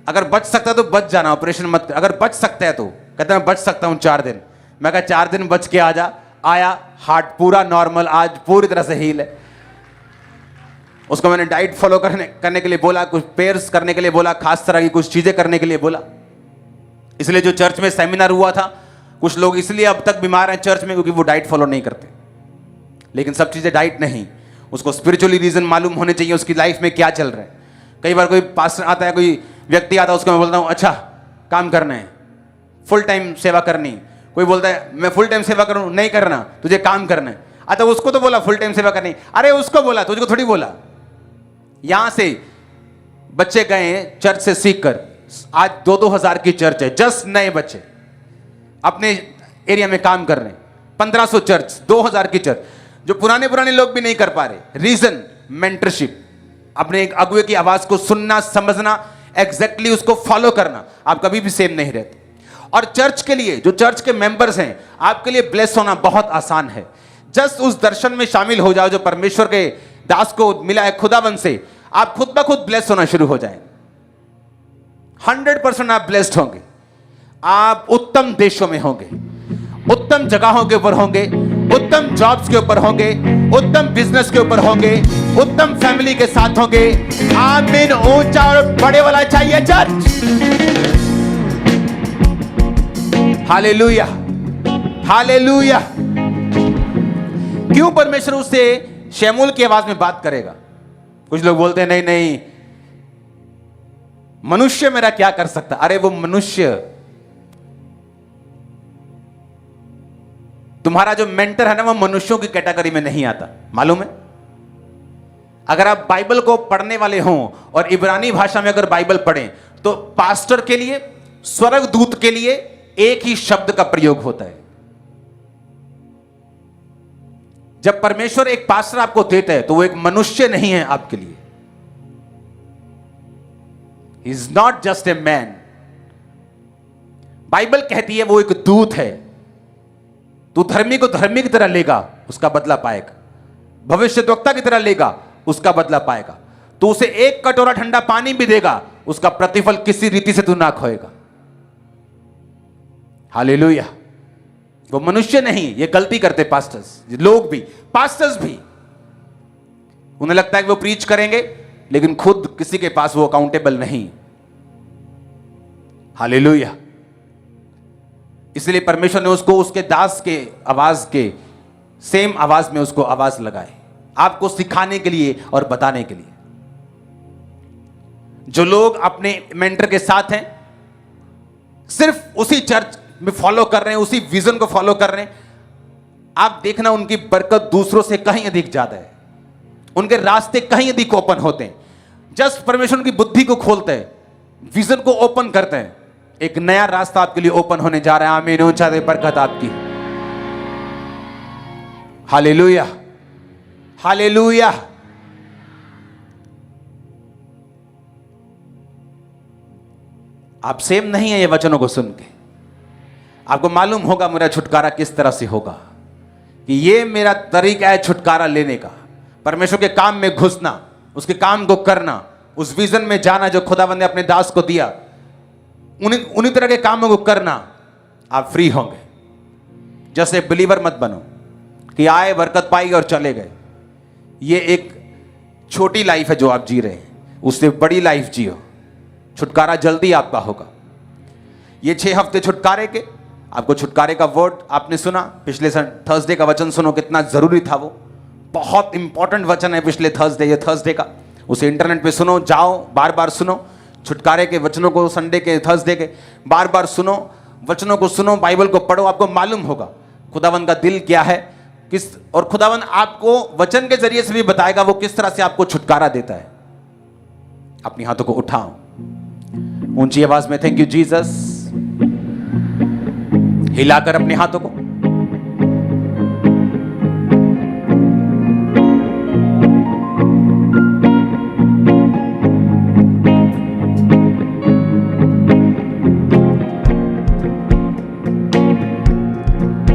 अगर बच सकता है तो बच जाना, ऑपरेशन मत कर। अगर बच सकता है तो कहता है मैं बच सकता हूं 4 दिन। मैं कहा 4 दिन बच के आ जा। आया, हार्ट पूरा नॉर्मल, आज पूरी तरह से हील है। उसको मैंने डाइट फॉलो करने के लिए बोला, कुछ पेयर्स करने के लिए बोला, खास तरह की कुछ चीजें करने के लिए बोला। इसलिए जो चर्च में सेमिनार हुआ था, कुछ लोग इसलिए अब तक बीमार हैं चर्च में क्योंकि वो डाइट फॉलो नहीं करते। लेकिन सब चीजें डाइट नहीं, उसको स्पिरिचुअली रीजन मालूम होने चाहिए उसकी लाइफ में क्या चल रहा है। कई बार कोई पास्टर आता है, कोई व्यक्ति आता है, उसको मैं बोलता हूं अच्छा काम करना है, फुल टाइम सेवा करनी। कोई बोलता है मैं फुल टाइम सेवा करूं, नहीं करना, तुझे काम करना है। अच्छा उसको तो बोला फुल टाइम सेवा करनी, अरे उसको बोला, तुझको थोड़ी बोला। यहां से बच्चे गए चर्च से सीख कर, आज 2-2 हजार की चर्च है, जस्ट नए बच्चे अपने एरिया में काम कर रहे हैं। 1500 चर्च, 2000 की चर्च, जो पुराने लोग भी नहीं कर पा रहे। रीजन मेंटरशिप, अपने एक अगुए की आवाज को सुनना, समझना, एग्जैक्टली उसको फॉलो करना। आप कभी भी सेम नहीं रहते। और चर्च के लिए, जो चर्च के मेंबर्स हैं, आपके लिए ब्लेस होना बहुत आसान है। जस्ट उस दर्शन में शामिल हो जाओ जो परमेश्वर के दास को मिला है खुदावन से, आप खुद ब खुद ब्लेस होना शुरू हो जाएंगे। 100% आप ब्लेस्ड होंगे। आप उत्तम देशों में होंगे, उत्तम जगहों के ऊपर होंगे, उत्तम जॉब्स के ऊपर होंगे, उत्तम बिजनेस के ऊपर होंगे, उत्तम फैमिली के साथ होंगे। आमीन। ऊंचा और बड़े वाला चाहिए चर्च। Hallelujah, hallelujah. क्यों परमेश्वर उससे शमूएल की आवाज में बात करेगा? कुछ लोग बोलते हैं नहीं नहीं, मनुष्य मेरा क्या कर सकता। अरे वो मनुष्य, तुम्हारा जो मेंटर है ना, वो मनुष्यों की कैटेगरी में नहीं आता, मालूम है। अगर आप बाइबल को पढ़ने वाले हों और इब्रानी भाषा में अगर बाइबल पढ़ें तो पास्टर के लिए, स्वर्गदूत के लिए एक ही शब्द का प्रयोग होता है। जब परमेश्वर एक पास्टर आपको देता है तो वो एक मनुष्य नहीं है आपके लिए। He is not just a man. Bible कहती है वो एक दूत है। तू धर्मी को धर्मी की तरह लेगा, उसका बदला पाएगा। भविष्यद्वक्ता की तरह लेगा, उसका बदला पाएगा। तू उसे एक कटोरा ठंडा पानी भी देगा, उसका प्रतिफल किसी रीति से तू ना खोएगा। हालेलुया। वो मनुष्य नहीं, ये गलती करते पास्टर्स, लोग भी, पास्टर्स भी। उन्हें लगता है कि वो प्रीच करेंगे, लेकिन खुद किसी के पास वो अकाउंटेबल नहीं। हालेलुया। इसलिए परमेश्वर ने उसको उसके दास के आवाज के सेम आवाज में उसको आवाज लगाए, आपको सिखाने के लिए और बताने के लिए। जो लोग अपने मेंटर के साथ हैं, सिर्फ उसी चर्च में फॉलो कर रहे हैं, उसी विजन को फॉलो कर रहे हैं, आप देखना उनकी बरकत दूसरों से कहीं अधिक ज्यादा है। उनके रास्ते कहीं अधिक ओपन होते हैं। जस्ट परमेश्वर की बुद्धि को खोलते हैं, विजन को ओपन करते हैं, एक नया रास्ता आपके लिए ओपन होने जा रहा है। आमीन। ऊंचा दे बरकत आपकी। Hallelujah, hallelujah. आप सेम नहीं है ये वचनों को सुन के। आपको मालूम होगा मेरा छुटकारा किस तरह से होगा, कि ये मेरा तरीका है छुटकारा लेने का। परमेश्वर के काम में घुसना, उसके काम को करना, उस विजन में जाना जो खुदावंद ने अपने दास को दिया, उन्हीं तरह के कामों को करना, आप फ्री होंगे। जैसे बिलीवर मत बनो कि आए बरकत पाई और चले गए। ये एक छोटी लाइफ है जो आप जी रहे हैं, उससे बड़ी लाइफ जियो। छुटकारा जल्दी आपका होगा। ये 6 हफ्ते छुटकारे के, आपको छुटकारे का वर्ड आपने सुना, पिछले थर्सडे का वचन सुनो, कितना जरूरी था वो। बहुत इंपॉर्टेंट वचन है पिछले थर्सडे, ये थर्सडे का, उसे इंटरनेट पे सुनो, जाओ बार बार सुनो छुटकारे के वचनों को, संडे के थर्सडे के बार बार सुनो, वचनों को सुनो, बाइबल को पढ़ो। आपको मालूम होगा खुदावन का दिल क्या है, किस, और खुदावन आपको वचन के जरिए से भी बताएगा वो किस तरह से आपको छुटकारा देता है। अपनी हाथों को उठाओ, ऊंची आवाज में थैंक यू जीसस, हिलाकर अपने हाथों को।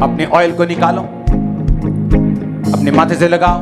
अपने ऑयल को निकालो, अपने माथे से लगाओ।